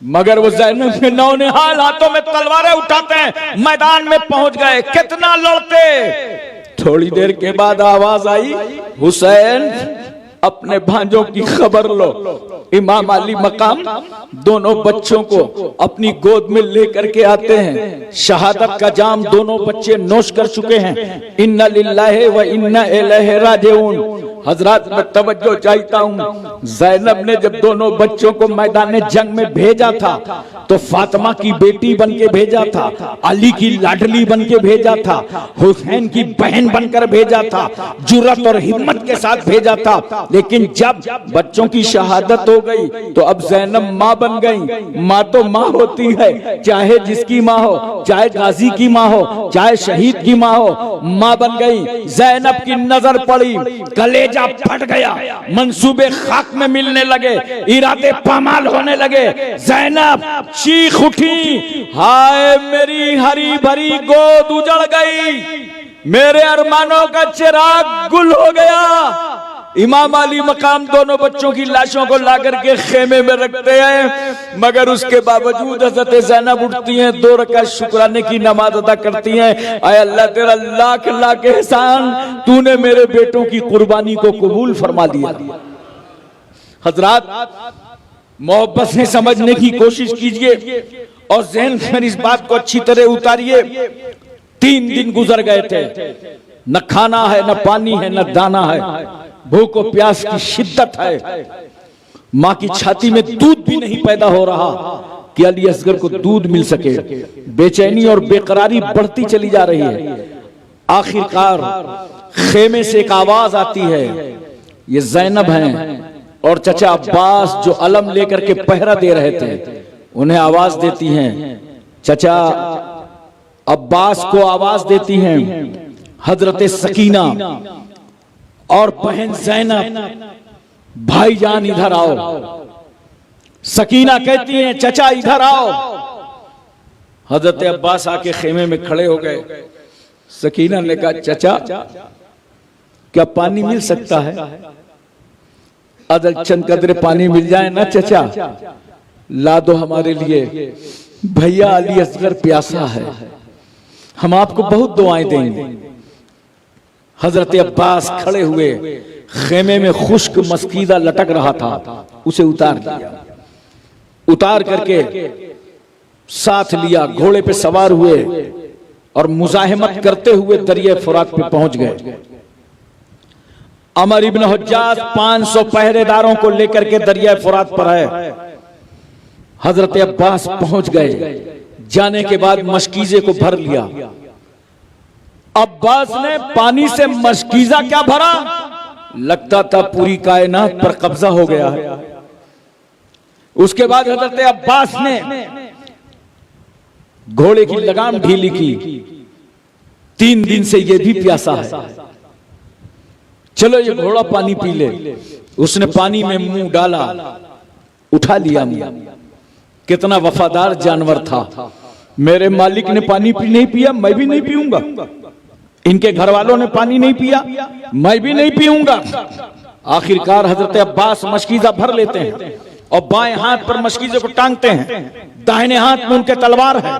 मगर वो ज़ैनब के नौनिहाल हाथों में तलवारें उठाते हैं, मैदान में पहुंच गए। कितना लड़ते, थोड़ी देर के बाद आवाज आई, हुसैन अपने भांजों की खबर लो। इमाम अली मकाम दोनों बच्चों को अपनी गोद में लेकर के आते हैं। शहादत का जाम दोनों बच्चे नोश कर चुके हैं। इन्ना लिल्लाहि व इन्ना इलैहि राजिऊन। हजरत मैं तवज्जो चाहता हूँ, ज़ैनब ने जब दोनों बच्चों को मैदान जंग में भेजा था तो फातिमा की बेटी बन के भेजा था, अली की लाडली बन के भेजा था, हुसैन की बहन बनकर भेजा था, जुर्रत और हिम्मत के साथ भेजा था। लेकिन जब बच्चों की शहादत हो गई तो अब ज़ैनब माँ बन गई। माँ तो माँ होती है, चाहे जिसकी माँ हो, चाहे गाजी की माँ हो, चाहे शहीद की माँ हो, माँ बन गई। ज़ैनब की नजर पड़ी, कलेजा फट गया, मंसूबे खाक में मिलने लगे, इरादे पामाल होने लगे। ज़ैनब चीख उठी, हाय मेरी हरी भरी गोद उजड़ गई, मेरे अरमानों का चिराग गुल हो गया। इमाम अली मकाम दोनों बच्चों की लाशों को लाकर के खेमे में रखते हैं, मगर उसके बावजूद हज़रत ज़ैनब उठती हैं, 2 रकात शुक्राने की नमाज अदा करती हैं। आय अल्लाह तेरा लाख लाख एहसान, तूने मेरे बेटों की कुर्बानी को कबूल फरमा लिया। हजरात मोहब्बत से समझने की कोशिश कीजिए और ज़हन में इस बात को अच्छी तरह उतारिए। 3 दिन गुजर गए थे, न खाना है, न पानी है, न दाना है, भूख और प्यास की शिद्दत है। माँ की छाती में दूध भी नहीं पैदा हो रहा कि अली असगर को दूध मिल सके। बेचैनी और बेकरारी बढ़ती चली जा रही है। आखिरकार खेमे से एक आवाज आती है, ये ज़ैनब हैं और चचा अब्बास जो अलम लेकर के पहरा दे रहे थे, उन्हें आवाज देती हैं। चचा अब्बास को आवाज देती हैं, हजरत सकीना और बहन ज़ैनब, भाईजान इधर आओ। सकीना कहती हैं, चचा इधर आओ। हजरत अब्बास आके खेमे में खड़े हो गए। सकीना ने कहा, चचा क्या पानी मिल सकता है? अदल चंद कदरे पानी मिल जाए ना चचा, ला दो हमारे लिए, भैया अली असगर प्यासा है, हम आपको बहुत दुआएं देंगे। हजरत अब्बास खड़े हुए, खेमे में खुश्क मस्कीदा लटक रहा था, उसे उतार दिया। उतार करके साथ लिया, घोड़े पे सवार हुए और मुजाहिमत करते हुए दरिया फुरात पे पहुंच गए। अमर इब्न हुज्जाज 500 पहरेदारों को लेकर के दरिया फुरात पर है। हजरत अब्बास पहुंच गए। जाने के बाद मशकीजे को भर लिया। अब्बास ने पानी से मशकीजा क्या भरा, लगता था पूरी कायनात पर कब्जा हो गया है। उसके बाद हजरत अब्बास ने घोड़े की लगाम ढीली की। 3 दिन से ये भी प्यासा है, चलो ये घोड़ा पानी पी ले। उसने पानी में मुंह डाला, उठा लिया मुंह। कितना वफादार जानवर था। मेरे मालिक ने पानी नहीं पिया, मैं भी नहीं पीऊंगा। इनके घर वालों ने पानी नहीं पिया, मैं भी नहीं पीऊंगा। आखिरकार हजरत अब्बास मशकीजा भर लेते हैं और बाएं हाथ पर मशकीजे को टांगते हैं, दाहिने हाथ में उनके तलवार है।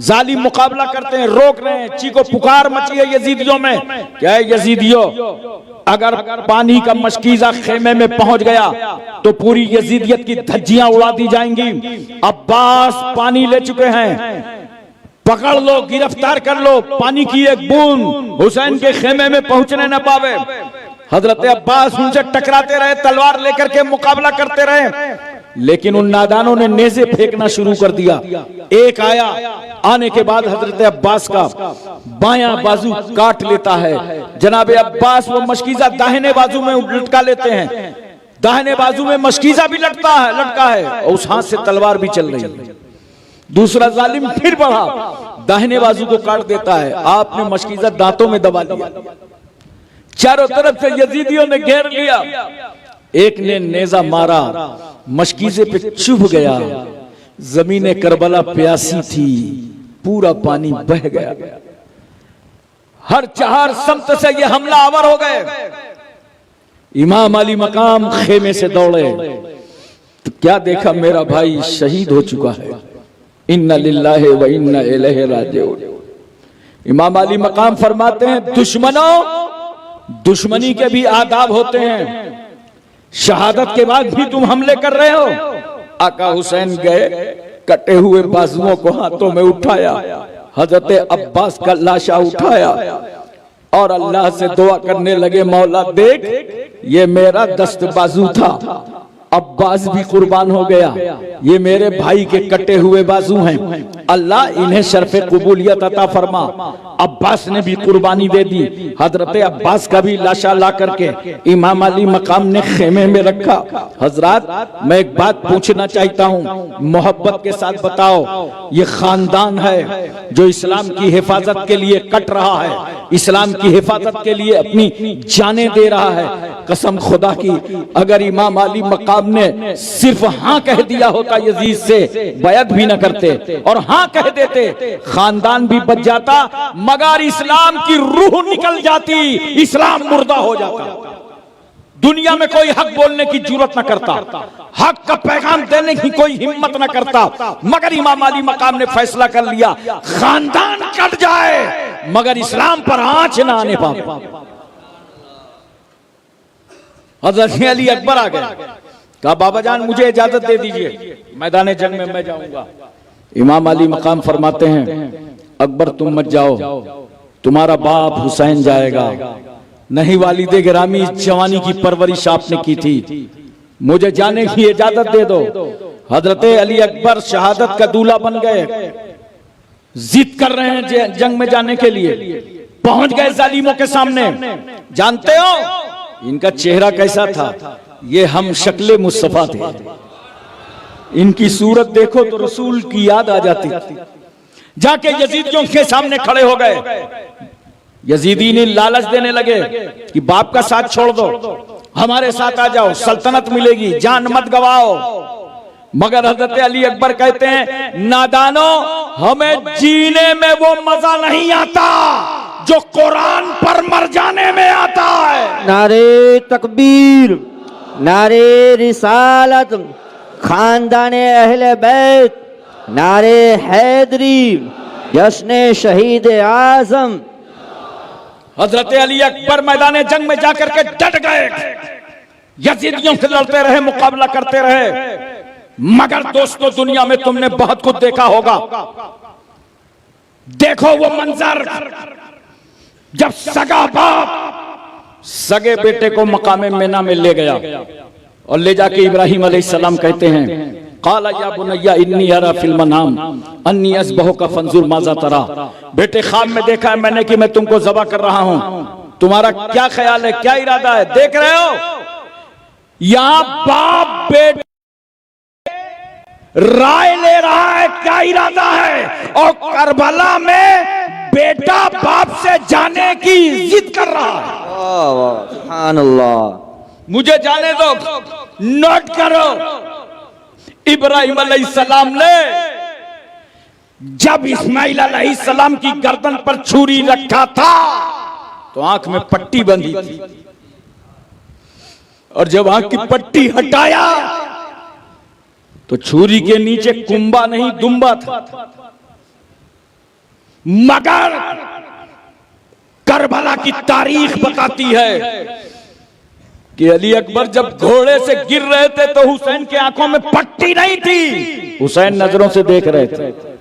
जालिम मुकाबला करते हैं, रोक रहे हैं। चीखो पुकार मची है यजीदियों में, क्या है यजीदियों, अगर पानी का मशकीजा खेमे में पहुंच गया तो पूरी यजीदियत की धज्जियां उड़ा दी जाएंगी। अब्बास पानी ले चुके हैं, पकड़ लो, गिरफ्तार कर लो, पानी की एक बूंद हुसैन के खेमे में पहुंचने न पावे। हजरत अब्बास उनसे टकराते रहे, तलवार लेकर के मुकाबला करते रहे, लेकिन उन नादानों ने नेज़े फेंकना शुरू कर दिया। एक आया, आने के बाद हजरत अब्बास का बायां बाजू काट लेता है। जनाबे अब्बास वो मशकीजा दाहिने बाजू में लटका लेते हैं, दाहिने बाजू में मशकीजा भी लटका है और उस हाथ से तलवार भी चल रही है। दूसरा जालिम फिर बढ़ा, दाहिने बाजू को काट देता है। आपने मशकीजा दांतों में दबा लिया। चारों तरफ से यजीदियों ने घेर लिया। एक ने नेजा मारा, मशकीजे पे चुभ गया। जमीने करबला प्यासी थी, पूरा पानी बह गया। हर 4 समत से ये हमला आवर हो गए। इमाम अली मकाम खेमे से दौड़े, तो क्या देखा, मेरा भाई शहीद हो चुका है। इन्ना लिल्लाहि व इन्ना इलैहि राजिऊन। इमाम अली मकाम फरमाते हैं, दुश्मनी के भी आदाब होते हैं। शहादत के बाद भी तुम हमले कर रहे हो। आका हुसैन गए, कटे हुए बाजुओं को हाथों में उठाया, हजरत अब्बास का लाशा उठाया और अल्लाह से दुआ करने लगे, मौला देख ये मेरा दस्त बाजू था, अब्बास भी कुर्बान हो गया, ये मेरे भाई के कटे हुए बाजू हैं, अल्लाह इन्हें शर्फ़े कबूलियत अता फरमा। अब्बास ने भी कुर्बानी दे दी। हजरत अब्बास का भी लाशा ला करके इमाम अली मकाम ने खेमे में रखा। हजरात, मैं एक बात पूछना चाहता हूँ, मोहब्बत के साथ बताओ, ये खानदान है जो इस्लाम की हिफाजत के लिए कट रहा है, इस्लाम की हिफाजत के लिए अपनी जानें दे रहा है। कसम खुदा की, अगर इमाम अली मकाम ने सिर्फ हाँ कह दिया होता यजीद से, बैत भी न करते और हाँ कह देते, खानदान भी बच जाता, मगर इस्लाम की रूह निकल जाती, इस्लाम मुर्दा हो जाता। दुनिया में कोई हक बोलने की जरूरत न करता, हक का पैगाम देने की कोई हिम्मत न करता, मगर इमाम अली मकाम ने फैसला कर लिया, खानदान कट जाए मगर इस्लाम पर आंच न आने पाए। हजरत अली अकबर आ गए, कहा बाबा जान मुझे इजाजत दे दीजिए, मैदान जंग में मैं जाऊंगा। इमाम अली मकाम फरमाते हैं, अकबर तुम मत जाओ, तुम्हारा बाप हुसैन जाएगा। नहीं वालिदे गिरामी, जवानी की परवरिश आपने की थी, मुझे जाने की इजाजत दे दो। हजरत अली अकबर शहादत का दूल्हा बन गए, जिद कर रहे हैं जंग में जाने के लिए। पहुंच गए जालिमों के सामने। जानते हो इनका चेहरा कैसा था? ये हम शक्ले मुस्तफा थे। इनकी सूरत देखो तो रसूल की याद आ जाती। जाके यजीदियों के सामने खड़े हो गए। यजीदी ने लालच देने लगे कि बाप का साथ छोड़ दो, हमारे साथ आ जाओ, सल्तनत मिलेगी, जान मत गवाओ। मगर हजरत अली अकबर कहते हैं, नादानो, हमें जीने में वो मजा नहीं आता जो कुरान पर मर जाने में आता है। नारे तकबीर, नारे रिसालत, खानदाने अहले बैत, नारे हैदरी, जश्न शहीद आजम। हजरत अली अकबर मैदान जंग में जाकर के डट गए, यजीदियों से लड़ते रहे, मुकाबला करते रहे। मगर दोस्तों, दुनिया में तुमने बहुत कुछ देखा होगा। देखो वो मंजर जब सगा बाप सगे बेटे को मकामे मेना में ले गया और ले जाके इब्राहिम अलैहिस्सलाम कहते हैं, काला या बुनैया इन्नी अरा फिल मनाम अन्नी अस्बहु का फंजुर माजा तरा। बेटे ख्वाब में देखा है मैंने कि मैं तुमको ज़बह कर रहा हूं, तुम्हारा क्या ख्याल है, क्या इरादा है? देख रहे हो, यहां बाप बेटे राय ले रहा है क्या इरादा है, और करबला में बेटा बाप से जाने की जिद कर रहा है। सुभान अल्लाह। मुझे जाने दो, नोट करो। इब्राहिम अलैहिस्सलाम ने जब इस्माइल अलैहिस्सलाम की गर्दन पर छुरी रखा था तो आंख में पट्टी बंधी थी, और जब आंख की पट्टी हटाया तो छुरी के नीचे कुंबा नहीं दुम्बा था। मगर करबला की तारीख बताती है कि अली अकबर जब घोड़े से गिर रहे थे तो हुसैन की आंखों में पट्टी नहीं थी, हुसैन नजरों से देख रहे थे।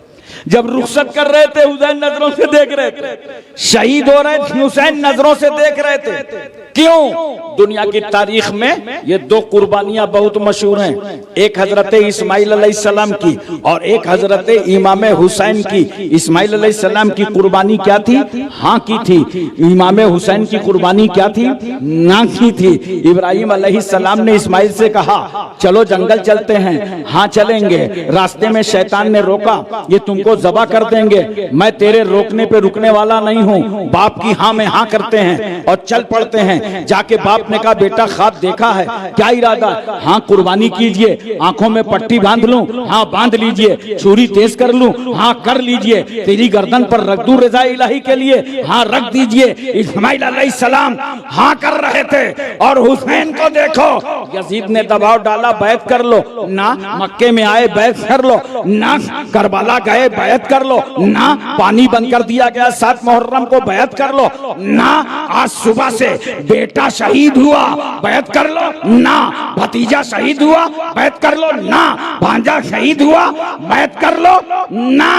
जब रुखसत कर रहे थे हुसैन नजरों से देख रहे थे, शहीद हो रहे थे हुसैन नजरों से देख रहे थे। क्यों? दुनिया की तारीख में ये दो कुर्बानियां बहुत मशहूर हैं, एक हजरत इस्माइल अलैहिस्सलाम की और एक हजरत इमाम हुसैन की। इस्माइल अलैहिस्सलाम की कुर्बानी क्या थी? हाँ की थी। इमाम हुसैन की कुर्बानी क्या थी? ना की थी। इब्राहिम अलैहिस्सलाम ने इस्माइल से कहा चलो जंगल चलते हैं, हाँ चलेंगे। रास्ते में शैतान ने रोका, ये तुमको जबा कर देंगे। मैं तेरे रोकने पे रुकने वाला नहीं हूँ। बाप की हाँ में हाँ करते हैं और चल पड़ते हैं। जाके बाप ने कहा बेटा ख्वाब देखा है, क्या इरादा? हाँ कुर्बानी कीजिए। आंखों में पट्टी बांध लूं? हाँ बांध लीजिए। छुरी तेज कर लूं? हाँ कर लीजिए। तेरी गर्दन पर रख दूं रजा इलाही के लिए? हाँ रख दीजिए। इस्माइल अलैहिस्सलाम हाँ कर रहे थे और हुसैन को देखो, यजीद ने दबाव डाला बैत कर लो ना, मक्के में आए बैत कर लो ना, करबला गए बैत कर लो ना, पानी बंद कर दिया गया 7 मुहर्रम को बैत कर लो ना, आज सुबह से बेटा शहीद हुआ बैत कर लो ना, भतीजा शहीद हुआ बैत कर लो ना, भांजा शहीद हुआ बैत कर लो ना।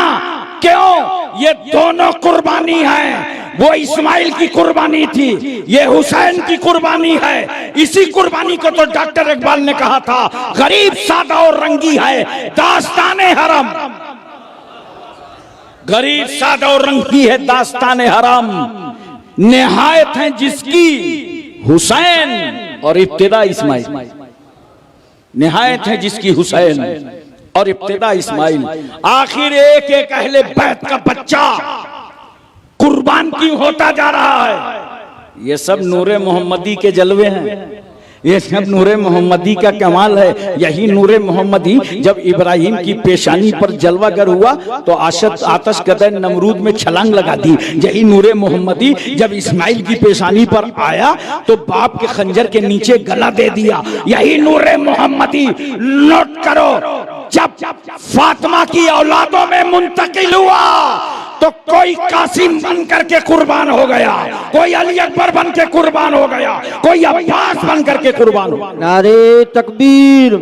क्यों? ये दोनों कुर्बानी है। वो इस्माइल की कुर्बानी थी, ये हुसैन की कुर्बानी है। इसी कुर्बानी को तो डॉक्टर इकबाल ने कहा था, गरीब सादा और रंगी है दास्ताने हरम। गरीब सादा और रंगी है दास्ताने हरम। निहायत है जिसकी हुसैन और इब्तिदा इस्माइल। निहायत है जिसकी हुसैन और इब्तिदा इस्माइल। आखिर एक एक अहले बैत का बच्चा कुर्बान क्यों होता जा रहा है? ये सब नूरे मोहम्मदी के जलवे हैं, ये सब नूरे मोहम्मदी का कमाल है। यही नूरे मोहम्मदी जब इब्राहिम की पेशानी पर जलवागर हुआ तो आतश कदर नमरूद में छलांग लगा दी। यही नूरे मोहम्मदी जब इस्माइल की पेशानी पर आया तो बाप के खंजर के नीचे गला दे दिया। यही नूरे मोहम्मदी, नोट करो, जब फातिमा की औलादों में मुंतकिल हुआ तो कोई कासिम बन करके कुर्बान हो गया, कोई अली अकबर बन के कुर्बान हो गया, कोई अब्बास बन करके कुर्बान हो गया। नारे तकबीर,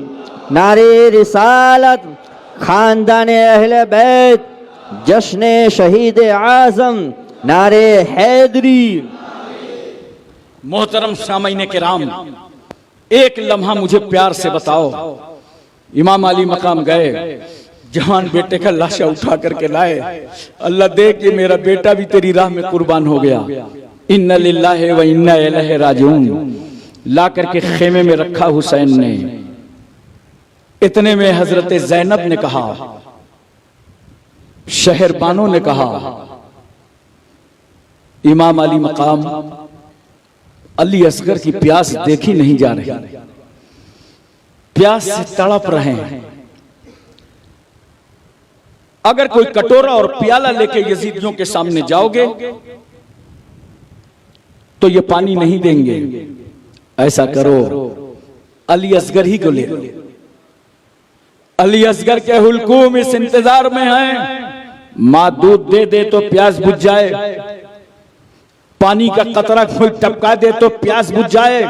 नारे रिसालत, खानदाने अहले बैत, जश्न शहीद आजम, नारे हैदरी। मोहतरम सामईन किराम, एक लम्हा मुझे प्यार से बताओ, इमाम अली मकाम गए, जवान बेटे का लाशा उठा करके लाए, अल्लाह दे कि मेरा बेटा भी तेरी राह में कुर्बान हो गया। इन्ना लिल्लाहि व इन्ना इलैहि राजिऊन ला करके खेमे में रखा हुसैन ने। इतने में हजरत ज़ैनब ने कहा, शहरबानों ने कहा, इमाम अली मकाम अली असगर की प्यास देखी नहीं जा रही, प्यास से तड़प रहे हैं। अगर कोई कटोरा और प्याला लेके यजीदियों के सामने जाओगे तो ये पानी नहीं देंगे। ऐसा करो, अली असगर ही को ले लो। अली असगर के हुलकूम इस इंतजार में हैं, मां दूध दे दे तो प्यास बुझ जाए, पानी का कतरा कोई टपका दे तो प्यास बुझ जाए।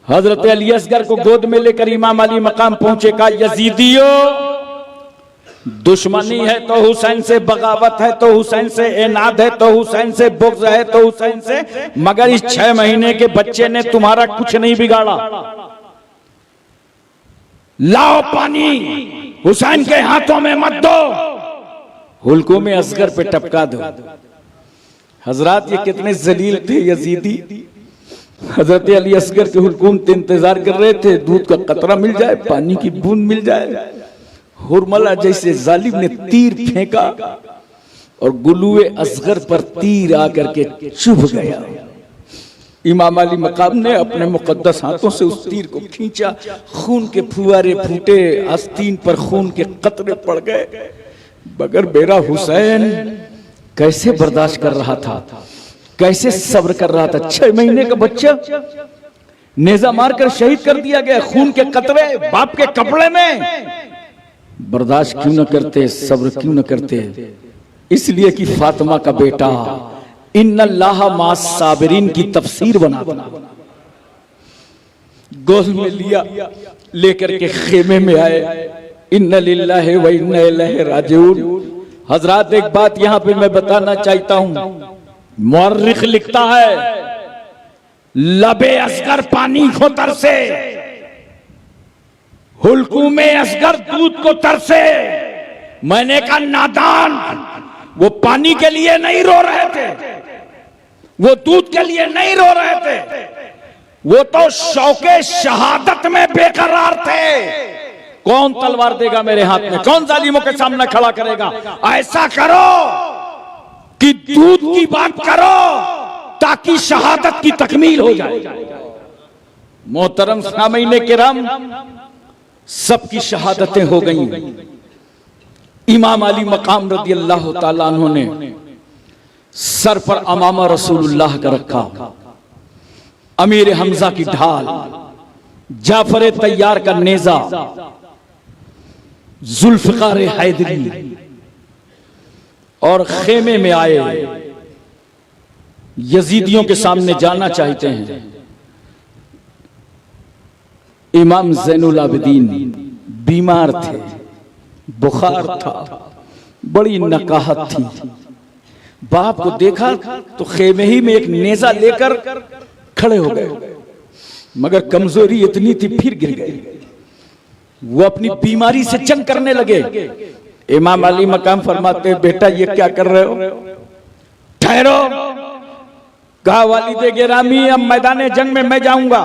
हजरत अली असगर को गोद में लेकर इमाम अली मकाम पहुंचे, कहा यजीदियों, दुश्मनी है तो हुसैन से, बगावत है तो हुसैन से, एनाद है तो हुसैन से, बुग़्ज़ है तो हुसैन से, मगर इस 6 महीने के बच्चे ने तुम्हारा कुछ नहीं बिगाड़ा। लाओ पानी, हुसैन के हाथों में मत दो, हुलकूम असगर पे टपका दो। हजरात, ये कितने जलील थे यजीदी। हजरत अली असगर के हुलकूम ते इंतजार कर रहे थे, दूध का कतरा मिल जाए, पानी की बूंद मिल जाए। हुरमला जैसे जालिम ने तीर फेंका और गुलूए असगर पर तीर आकर के चुभ गया। इमाम अली मकाम ने अपने मुकद्दस हाथों से उस तीर को खींचा, खून के फुवारे फूटे, आस्तीन पर खून के कतरे पड़ गए। मगर मेरा हुसैन कैसे बर्दाश्त कर रहा था, कैसे सब्र कर रहा था। 6 महीने का बच्चा नेजा मारकर शहीद कर दिया गया, खून के कतरे बाप के कपड़े में। बर्दाश्त क्यों न करते, सब्र क्यों न करते? इसलिए कि फातिमा का बेटा इन्नल्लाह मास साबिरीन की तफसीर बना गोद में लिया, लेकर के खेमे में आए। इन्ना लिल्लाहि व इन्ना इलैहि राजिऊन। हजरात, एक बात यहां पे मैं बताना चाहता हूं, मुअर्रिख लिखता है, लबे असगर पानी को तरसे, हुलकूमे असगर दूध को तरसे। मैंने कहा नादान, वो पानी के लिए नहीं रो रहे थे, वो दूध के लिए नहीं रो रहे थे, वो तो शौके शहादत में बेकरार थे। कौन तलवार देगा मेरे हाथ में, कौन जालिमों के सामने खड़ा करेगा। ऐसा करो कि दूध की बात करो ताकि शहादत की तकमील हो जाए। मोहतरम सामीन किराम, सबकी शहादतें हो गईं। इमाम अली मकाम रदी अल्लाह ताला अन्हु ने सर पर अमामा रसूलुल्लाह का रखा, अमीर हमजा की ढाल, जाफर तैयार का नेजा, जुल्फकार हैदरी, और खेमे में आए। यजीदियों के सामने जाना चाहते हैं। इमाम ज़ैनुल आबिदीन बीमार थे, बुखार था, बड़ी नकाहत थी। बाप को देखा तो खेमे ही में एक नेजा लेकर खड़े हो गए, मगर कमजोरी इतनी थी फिर गिर गए। वो अपनी बीमारी से जंग करने लगे। इमाम अली मकाम फरमाते, बेटा ये क्या कर रहे हो, ठहरो। कहा वालिद गिरामी, अब मैदान जंग में मैं जाऊंगा।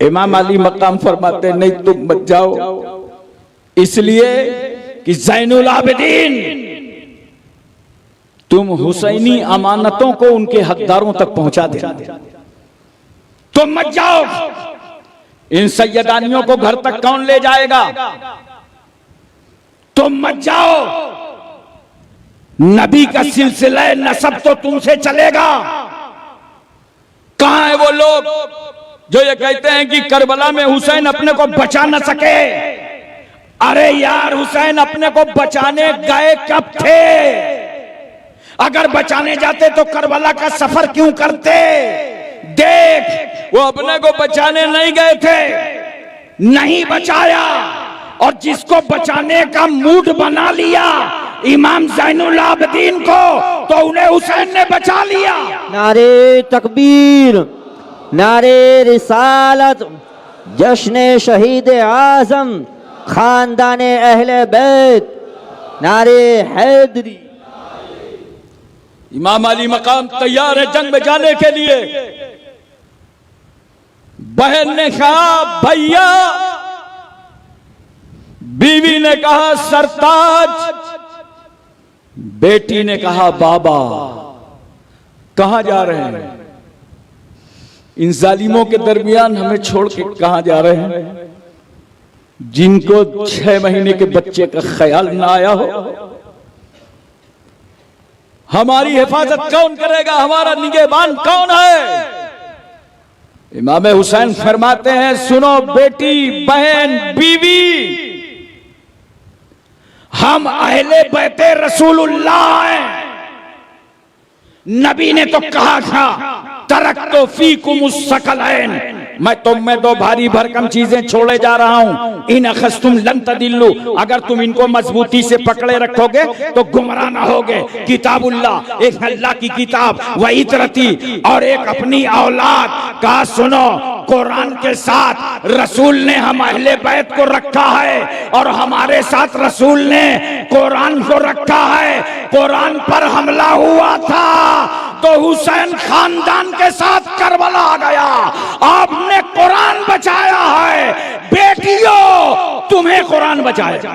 इमाम अली मकाम फरमाते, नहीं तुम मत जाओ, इसलिए कि ज़ैनुल आबिदीन, तुम हुसैनी अमानतों को उनके हकदारों तक पहुंचा देना, तुम मत जाओ। इन सैयदानियों को घर तक कौन ले जाएगा, तुम मत जाओ। नबी का सिलसिला नसब तो तुमसे चलेगा। कहां है वो लोग जो ये कहते हैं कि करबला में हुसैन अपने को बचा न सके। अरे यार, हुसैन अपने को बचाने गए कब थे? अगर बचाने जाते तो करबला का सफर क्यों करते? देख, वो अपने को बचाने नहीं गए थे, नहीं बचाया, और जिसको बचाने का मूड बना लिया इमाम ज़ैनुल आबिदीन को, तो उन्हें हुसैन ने बचा लिया। नारे तकबीर, नारे रिसालत, जश्न शहीद आज़म, खानदाने अहले बैत, नारे हैदरी। इमाम अली मकाम तैयार है जंग में जाने के लिए। बहन ने कहा भैया, बीवी ने कहा सरताज, बेटी ने कहा बाबा। कहां जा रहे हैं? इन जालिमों के दरमियान हमें छोड़ के कहां जा रहे हैं, जिनको 6 महीने के बच्चे का ख्याल ना आया हो। हमारी हिफाजत कौन करेगा, हमारा निगहबान कौन है? इमाम हुसैन फरमाते हैं, सुनो बेटी, बहन, बीवी, हम अहले बैते रसूलुल्लाह हैं। नबी ने तो कहा था, तरक्तु फीकुमुस सकलैन, मैं तुम में 2 भारी भरकम चीजें छोड़े जा रहा हूं। इन अखस्तुम लन तदिल्लु, अगर तुम इनको मजबूती से पकड़े रखोगे तो गुमराह ना होगे। किताबुल्लाह, एक अल्लाह की किताब, व इतरती, और एक अपनी औलाद। कहा सुनो, कुरान के साथ रसूल ने हम अहले बैत को रखा है, और हमारे साथ रसूल ने कुरान को रखा है। कुरान पर हमला हुआ था तो हुसैन खानदान के साथ करबला आ गया। आपने कुरान बचाया है, बेटियों तुम्हें कुरान बचाया।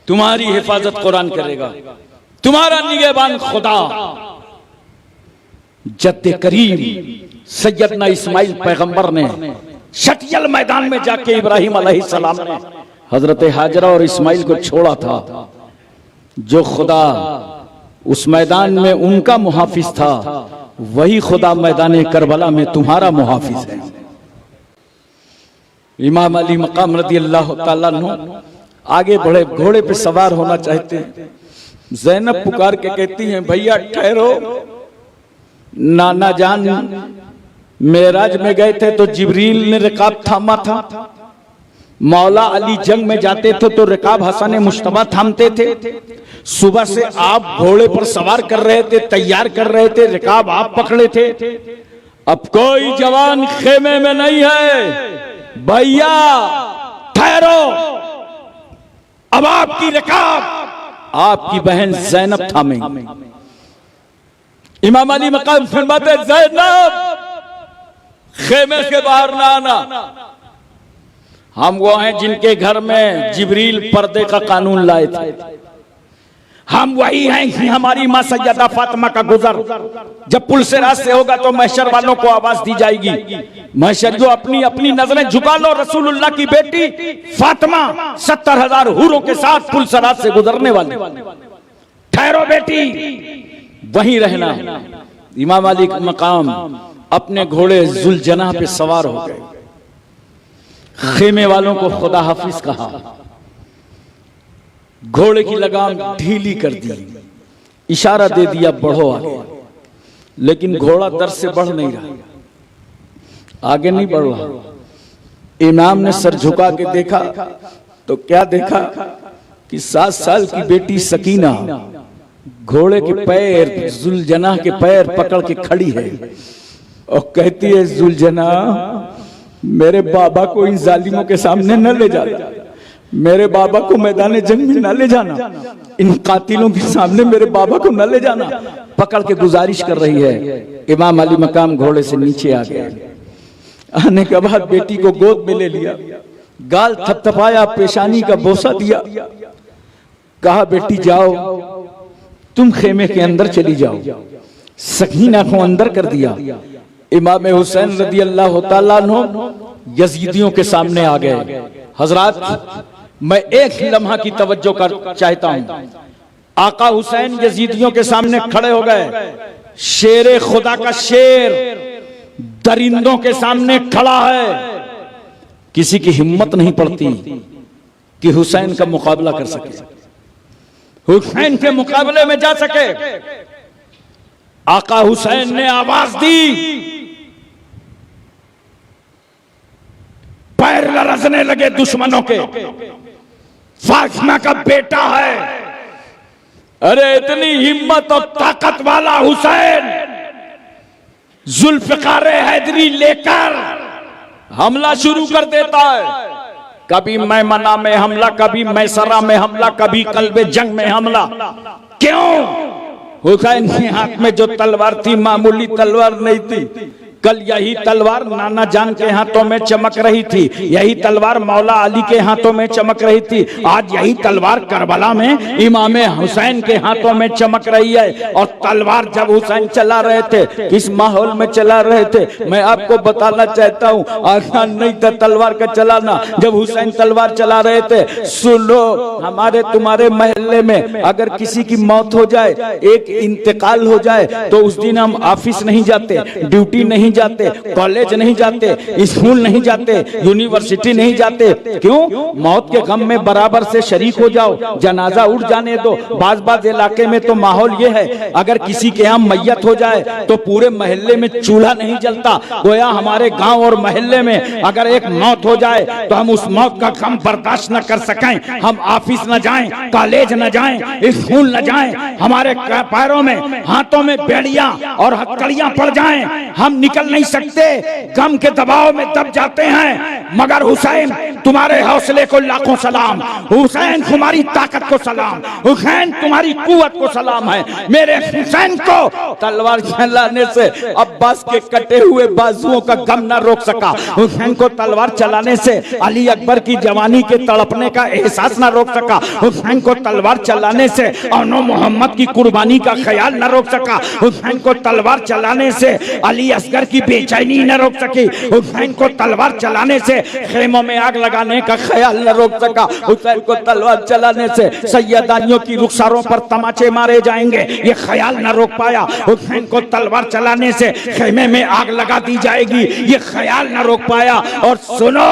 तुम्हारी हिफाजत कुरान करेगा, तुम्हारा निगहबान खुदा। जद्दे करीम सैयदना इस्माइल पैगंबर ने शटियल मैदान में जाके इब्राहिम अलैहिस्सलाम ने हजरत हाजरा और इस्माइल को छोड़ा था। जो खुदा उस मैदान में उनका मुहाफिज था, वही खुदा मैदान करबला में तुम्हारा मुहाफिज है। इमाम अली मकाम रदी अल्लाह ताला अन्हु आगे बढ़े, घोड़े पे सवार होना चाहते हैं। ज़ैनब पुकार के कहती हैं, भैया ठहरो, नाना जान मेराज में गए थे तो जिब्रील ने रिकाब थामा था। मौला अली जंग में जाते थे तो रिकाब हसन मुश्तबा थामते थे। सुबह से आप घोड़े पर सवार कर रहे थे, तैयार कर रहे थे, रिकाब आप पकड़े थे। अब कोई जवान खेमे में नहीं है, भैया ठहरो, अब आपकी रिकाब आपकी बहन ज़ैनब थामेंगी। इमाम अली मकाम फरमाते, ज़ैनब खेमे के बाहर ना आना, हम वो हैं जिनके घर में जिब्रील पर्दे का कानून लाए थे। हम वही हैं कि हमारी मां सैयदा फातिमा का गुजर जब पुल से रास्ते होगा तो महशर वालों को आवाज दी जाएगी, महशर जो अपनी अपनी नजरें झुका लो, रसूलुल्लाह की बेटी फातिमा 70,000 हूरों के साथ पुल से रास्ते से गुजरने वाली, ठहरो बेटी, वहीं रहना। इमाम अली का मकाम अपने घोड़े जुलजना पे सवार हो गए, खेमे वालों को खुदा हाफिज कहा, घोड़े की लगाम ढीली कर दी, इशारा दे दिया बढ़ो आगे, लेकिन घोड़ा दर से बढ़ नहीं रहा, आगे नहीं बढ़ रहा। इमाम ने सर झुका के देखा तो क्या देखा कि 7 साल की बेटी सकीना घोड़े के पैर, जुलजना के पैर पकड़ के खड़ी है और कहती है, जुलजना मेरे बाबा को इन जालिमों के सामने न ले जाना, मेरे बाबा को मैदान जंग में न ले जाना, इन कातिलों के सामने मेरे बाबा को न ले जाना, पकड़ के गुजारिश कर रही है। इमाम अली मकाम घोड़े से नीचे आ गए, आने के बाद बेटी को गोद में ले लिया, गाल थपथपाया, पेशानी का बोसा दिया, कहा बेटी जाओ तुम खेमे के अंदर चली जाओ। सकीना को अंदर कर दिया। इमाम हुसैन रदी अल्लाह तआला अन्हु यजीदियों के सामने आ गए। हजरात, मैं एक ही लम्हा की तवज्जो कर चाहता हूं। आका हुसैन यजीदियों के सामने खड़े हो गए, शेर खुदा का शेर दरिंदों के सामने खड़ा है, किसी की हिम्मत नहीं पड़ती कि हुसैन का मुकाबला कर सके, हुसैन के मुकाबले में जा सके। आका हुसैन ने आवाज दी, पैर लरजने लगे दुश्मनों के, फातिमा का बेटा है, अरे इतनी हिम्मत और ताकत वाला हुसैन जुल्फिकार हैदरी लेकर हमला शुरू कर देता है। कभी मैमना में हमला, कभी मैसरा में हमला, कभी कल्बे जंग में हमला। क्यों? हुसैन के हाथ में जो तलवार थी मामूली तलवार नहीं थी। कल यही तलवार नाना जान के हाथों में चमक रही थी, यही तलवार मौला अली के हाथों में चमक रही थी, आज यही तलवार करबला में इमाम हुसैन के हाथों में चमक रही है। और तलवार जब हुसैन चला रहे थे, किस माहौल में चला रहे थे मैं आपको बताना चाहता हूँ। आसान नहीं था तलवार का चलाना। जब हुसैन तलवार चला रहे थे, सुनो, हमारे तुम्हारे महल्ले में अगर किसी की मौत हो जाए, एक इंतकाल हो जाए, तो उस दिन हम ऑफिस नहीं जाते, ड्यूटी नहीं जाते, कॉलेज नहीं जाते, स्कूल नहीं जाते, यूनिवर्सिटी नहीं जाते। क्यों? मौत के गम में बराबर से शरीक हो जाओ, जनाजा उठ जाने दो। बाज इलाके में तो माहौल ये है, अगर किसी के यहाँ मैयत हो जाए तो पूरे महल्ले में चूल्हा नहीं जलता। गोया हमारे गांव और महल्ले में अगर एक मौत हो जाए तो हम उस मौत का गम बर्दाश्त न कर सकें, हम ऑफिस न जाएं, कॉलेज न जाएं, स्कूल न जाएं, हमारे पैरों में हाथों में बेड़ियां और हथकड़ियां पड़ जाएं, हम निकल नहीं सकते, गम के दबाव में दब जाते हैं। मगर हुसैन तुम्हारे हौसले को लाखों सलाम, हुसैन तुम्हारी ताकत को सलाम, हुसैन तुम्हारी कुव्वत को सलाम है। मेरे हुसैन को तलवार चलाने से अब्बास के कटे हुए बाजुओं का गम न रोक सका, हुसैन को तलवार चलाने से अली अकबर की जवानी के तड़पने का एहसास न रोक सका, हुसैन को तलवार चलाने से औनो मोहम्मद की कुर्बानी का ख्याल न रोक सका, हुसैन को तलवार चलाने से अली असगर की बेचैनी न रोक सकी, हुसैन को तलवार चलाने से खेमों में आग लगाने का ख्याल न रोक सका, हुसैन को तलवार चलाने से सैयदानियों की रुखसारों पर तमाचे मारे जाएंगे, ये ख्याल न रोक पाया। हुसैन को तलवार चलाने से खेमे में आग लगा दी जाएगी, ये ख्याल न रोक पाया। और सुनो,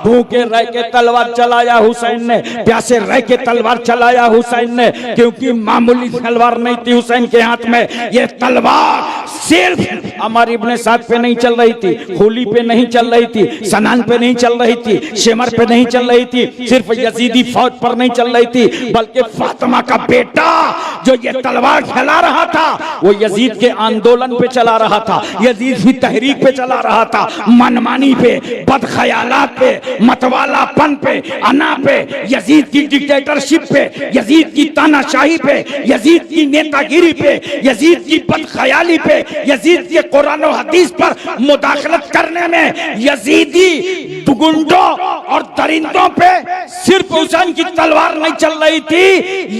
भूखे रह के तलवार चलाया हुसैन ने, प्यासे रह के तलवार चलाया हुसैन ने, क्योंकि मामूली तलवार नहीं थी हुसैन के हाथ में। ये तलवार सिर्फ अमर इब्ने साद पे नहीं चल रही थी, खूली पे नहीं चल रही थी, सनान पे नहीं चल रही थी, शेमर पे नहीं चल रही थी, सिर्फ यजीदी फौज पर नहीं चल रही थी, बल्कि फातिमा का बेटा जो ये तलवार चला रहा था वो यजीद के आंदोलन पे चला रहा था, यजीद की तहरीक पे चला रहा था, मनमानी पे, बदख्यालात पे, मतवालापन पे, अना पे, यजीद की डिक्टेटरशिप पे, यजीद की तानाशाही पे, यजीद की नेतागिरी पे, यजीद की बदख्याली पे, यजीद के कुरान और हदीस पर मुदाखलत करने में यजीदी गुंडों और परिंदों पे सिर्फ हुसैन की तलवार नहीं चल रही थी,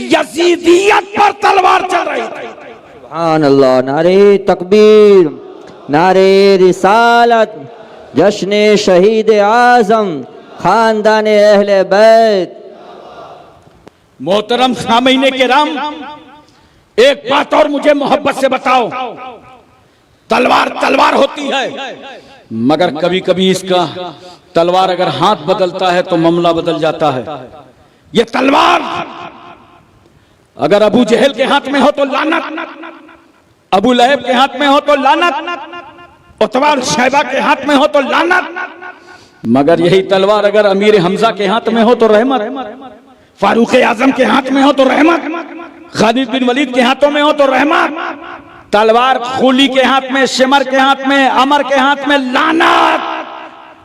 यजीदियत पर तलवार चल रही थी। सुभान अल्लाह। नारे तकबीर, नारे रिसालत, जश्न शहीद आजम, खानदान अहले बैत। मोहतरम सामीने किराम, एक बात और मुझे मोहब्बत से बताओ, तलवार तलवार होती है, मगर कभी कभी इसका तलवार अगर हाथ बदलता है तो मामला बदल जाता है। ये तलवार अगर अबू जहल के हाथ में हो तो लानत, अबू लहब के हाथ में हो तो लानत, उतबा और शैबा के हाथ में हो तो लानत, मगर यही तलवार अगर अमीर हमजा के हाथ में हो तो रहमत, फारूक आजम के हाथ में हो तो रहमत, खालिद बिन वलीद के हाथों में हो तो रहमत। तलवार खूली के हाथ में, शिमर के हाथ में, अमर के हाथ में लानत।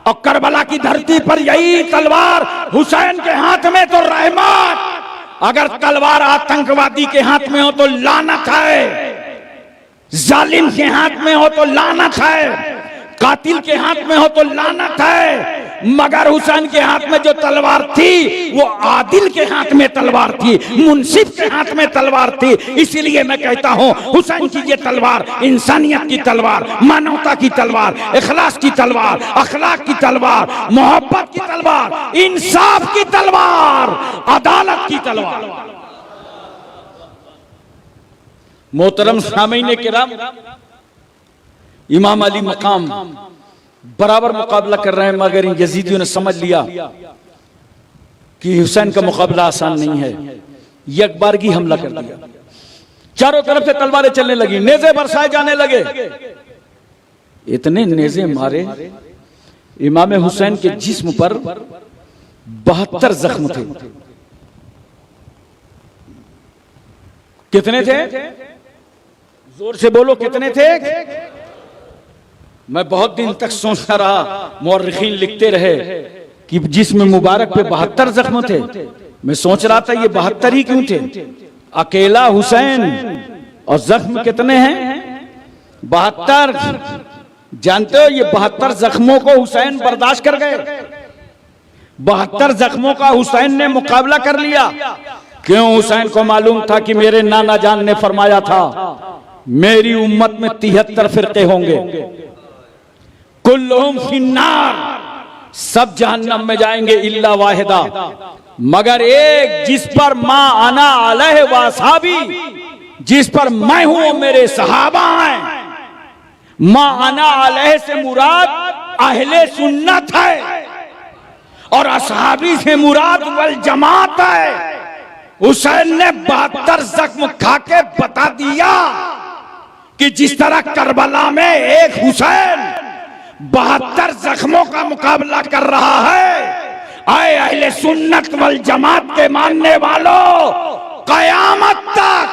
और करबला की धरती पर यही तलवार हुसैन के हाथ में तो रहमत। अगर तलवार आतंकवादी के हाथ में हो तो लानत है, जालिम के हाथ में हो तो लानत है, कातिल के हाथ में हो तो लानत है। मगर हुसैन के हाथ में जो तलवार थी वो आदिल के हाथ में तलवार थी, मुंसिफ के हाथ में तलवार थी। इसीलिए मैं कहता हूं हुसैन की ये तलवार इंसानियत की तलवार, मानवता की तलवार, इखलास की तलवार, अखलाक की तलवार, मोहब्बत की तलवार, इंसाफ की तलवार, अदालत की तलवार। मोहतरम सामीने किराम, इमाम अली मकाम बराबर मुकाबला कर रहे हैं, मगर इन यजीदियों ने समझ लिया कि हुसैन का मुकाबला आसान नहीं है। एक बारगी हमला कर दिया, चारों तरफ से तलवारें चलने लगी, नेज़े बरसाए जाने लगे। इतने नेज़े मारे, इमाम हुसैन के जिस्म पर 72 जख्म थे। कितने थे? जोर से बोलो, कितने थे? मैं बहुत दिन तक सोचता रहा, मुअर्रिखीन लिखते रहे कि जिस्म मुबारक पे 72 जख्म थे। मैं सोच रहा था ये 72 ही क्यों थे? अकेला हुसैन और जख्म कितने हैं? 72। जानते हो ये 72 जख्मों को हुसैन बर्दाश्त कर गए। 72 जख्मों का हुसैन ने मुकाबला कर लिया। क्यों? हुसैन को मालूम था कि मेरे नाना जान ने फरमाया था मेरी उम्मत में 73 फिरके होंगे, कुल्लुहुम फिन्नार, सब जहन्नम में जाएंगे इल्ला वाहिदा, मगर एक जिस पर मां अना अलैहि व असहाबी, जिस पर मैं हूं मेरे सहाबा हैं। मां अना अलैहि से मुराद अहले सुन्नत है और असहाबी से मुराद वल जमात है। हुसैन ने 72 जख्म खा के बता दिया कि जिस तरह करबला में एक हुसैन 72 जख्मों का मुकाबला कर रहा है, आए अहले सुन्नत वल जमात के मानने वालों, कयामत तक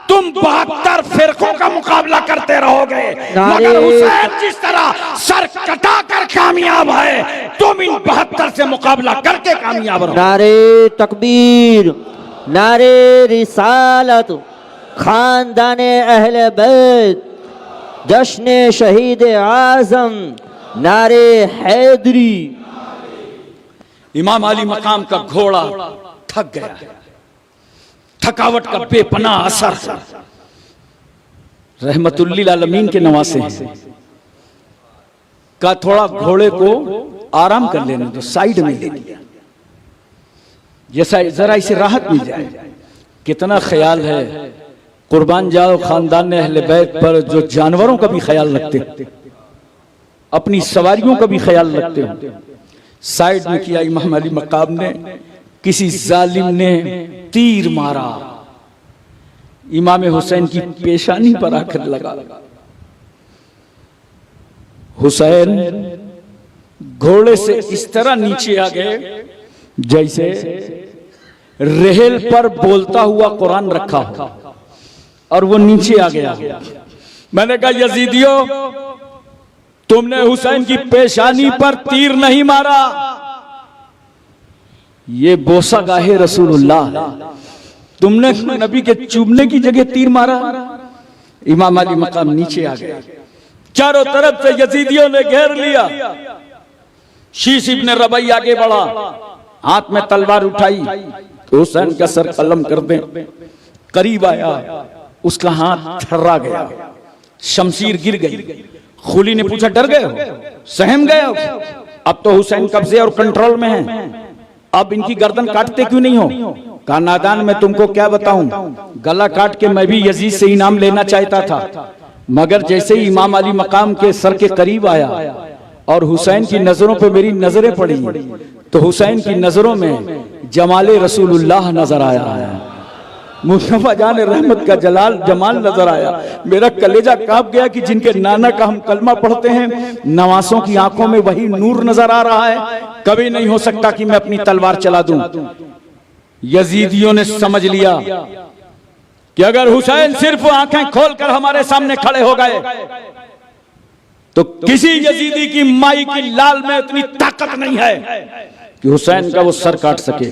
तुम 72 फिरकों का मुकाबला करते रहोगे, मगर हुसैन जिस तरह सर कटा कर कामयाब है, तुम इन 72 से मुकाबला करके कामयाब रहो। नारे तकबीर, नारे रिसालत, खानदाने अहले बैत, जश्न शहीद आजम, नारे हैदरी। इमाम अली मकाम का घोड़ा थक गया, थकावट का बेपनाह असर। रहमतुल्लिल आलमीन के नवासे हैं, का थोड़ा घोड़े को आराम कर लेने दो, साइड में ले लिया, जैसा जरा इसे राहत मिल जाए। कितना ख्याल है, कुर्बान जाओ खानदान अहले बैत पर जो जानवरों का भी ख्याल रखते, अपनी सवारियों का भी ख्याल रखते हो। साइड में किया इमाम अली मकाम ने, किसी जालिम ने तीर मारा, इमाम हुसैन की पेशानी पर आकर लगा। हुसैन घोड़े से इस तरह नीचे आ गए जैसे रेहल पर बोलता हुआ कुरान रखा हो, और वो नीचे आ गया। मैंने कहा यजीदियों, तुमने हुसैन की पेशानी पर तीर नहीं मारा, ये बोसा गाहे रसूलुल्लाह, तुमने नबी के चूमने की जगह तीर मारा। इमाम अली मकाम नीचे आ गया, चारों तरफ से यजीदियों ने घेर लिया। शीश इब्न रबई आगे बढ़ा, हाथ में तलवार उठाई तो हुसैन का सर कलम कर दे। करीब आया, उसका हाथ थर्रा गया, शमशीर गिर गई। खूली ने पूछा डर गए हो, सहम गए हो? अब तो हुसैन कब्जे और कंट्रोल में है, अब इनकी गर्दन काटते क्यों नहीं हो? कहा नादान, मैं तुमको क्या बताऊं, गला काट के मैं भी यजीद से इनाम लेना चाहता था, मगर जैसे ही इमाम अली मकाम के सर के करीब आया और हुसैन की नजरों पे मेरी नजरें पड़ी तो हुसैन की नजरों में जमाले रसूलुल्लाह नजर आया है, मुस्तफा जान रहमत का जमाल नजर आया। मेरा कलेजा कांप गया कि जिनके नाना का हम कलमा पढ़ते हैं, नवासों की आंखों में वही नूर नजर आ रहा है। कभी नहीं हो सकता कि मैं अपनी तलवार चला दूं। यजीदियों ने समझ लिया कि अगर हुसैन सिर्फ आंखें खोलकर हमारे सामने खड़े हो गए तो किसी यजीदी की माई की लाल में इतनी ताकत नहीं है कि हुसैन का वो सर काट सके,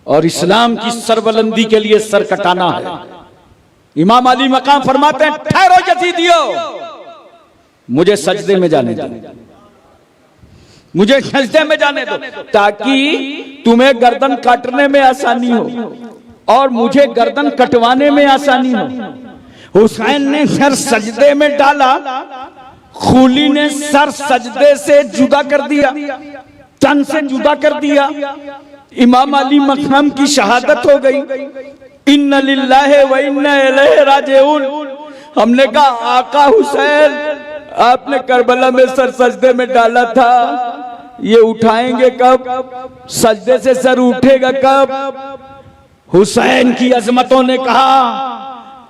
और इस्लाम की सरबलंदी के लिए सर कटाना है। इमाम अली मकाम फरमाते हैं, ठहरो यजीदियों, मुझे सजदे में जाने दो, मुझे सजदे में जाने दो, ताकि तुम्हें गर्दन काटने में आसानी हो और मुझे गर्दन कटवाने में आसानी हो। हुसैन ने सर सजदे में डाला, खूली ने सर सजदे से जुदा कर दिया, तन से जुदा कर दिया। इमाम अली मक़ाम की शहादत हो गई। इन्ना लिल्लाहि व इन्ना इलैहि राजिऊन। हमने कहा आका हुसैन, आपने करबला में सर सजदे में डाला था, ये उठाएंगे कब? सजदे से सर उठेगा कब? हुसैन की अजमतों ने कहा,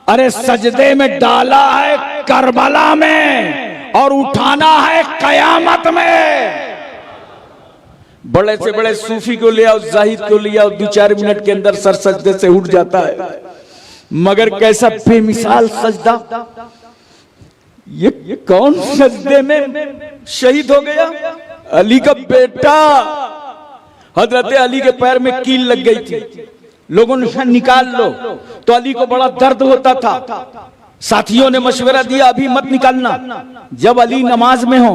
अरे सजदे में डाला है करबला में और उठाना है कयामत में। बड़े से बड़े सूफी को ले आओ, जाहिद को ले आओ, 2-4 मिनट के अंदर सर सजदे से उठ जाता है, मगर कैसा बेमिसाल सजदा। ये कौन सजदे में शहीद हो गया? अली का बेटा। हजरत अली के पैर में कील लग गई थी, लोगों ने कहा निकाल लो, तो अली को बड़ा दर्द होता था। साथियों ने मशवरा दिया अभी मत निकालना, जब अली नमाज में हो,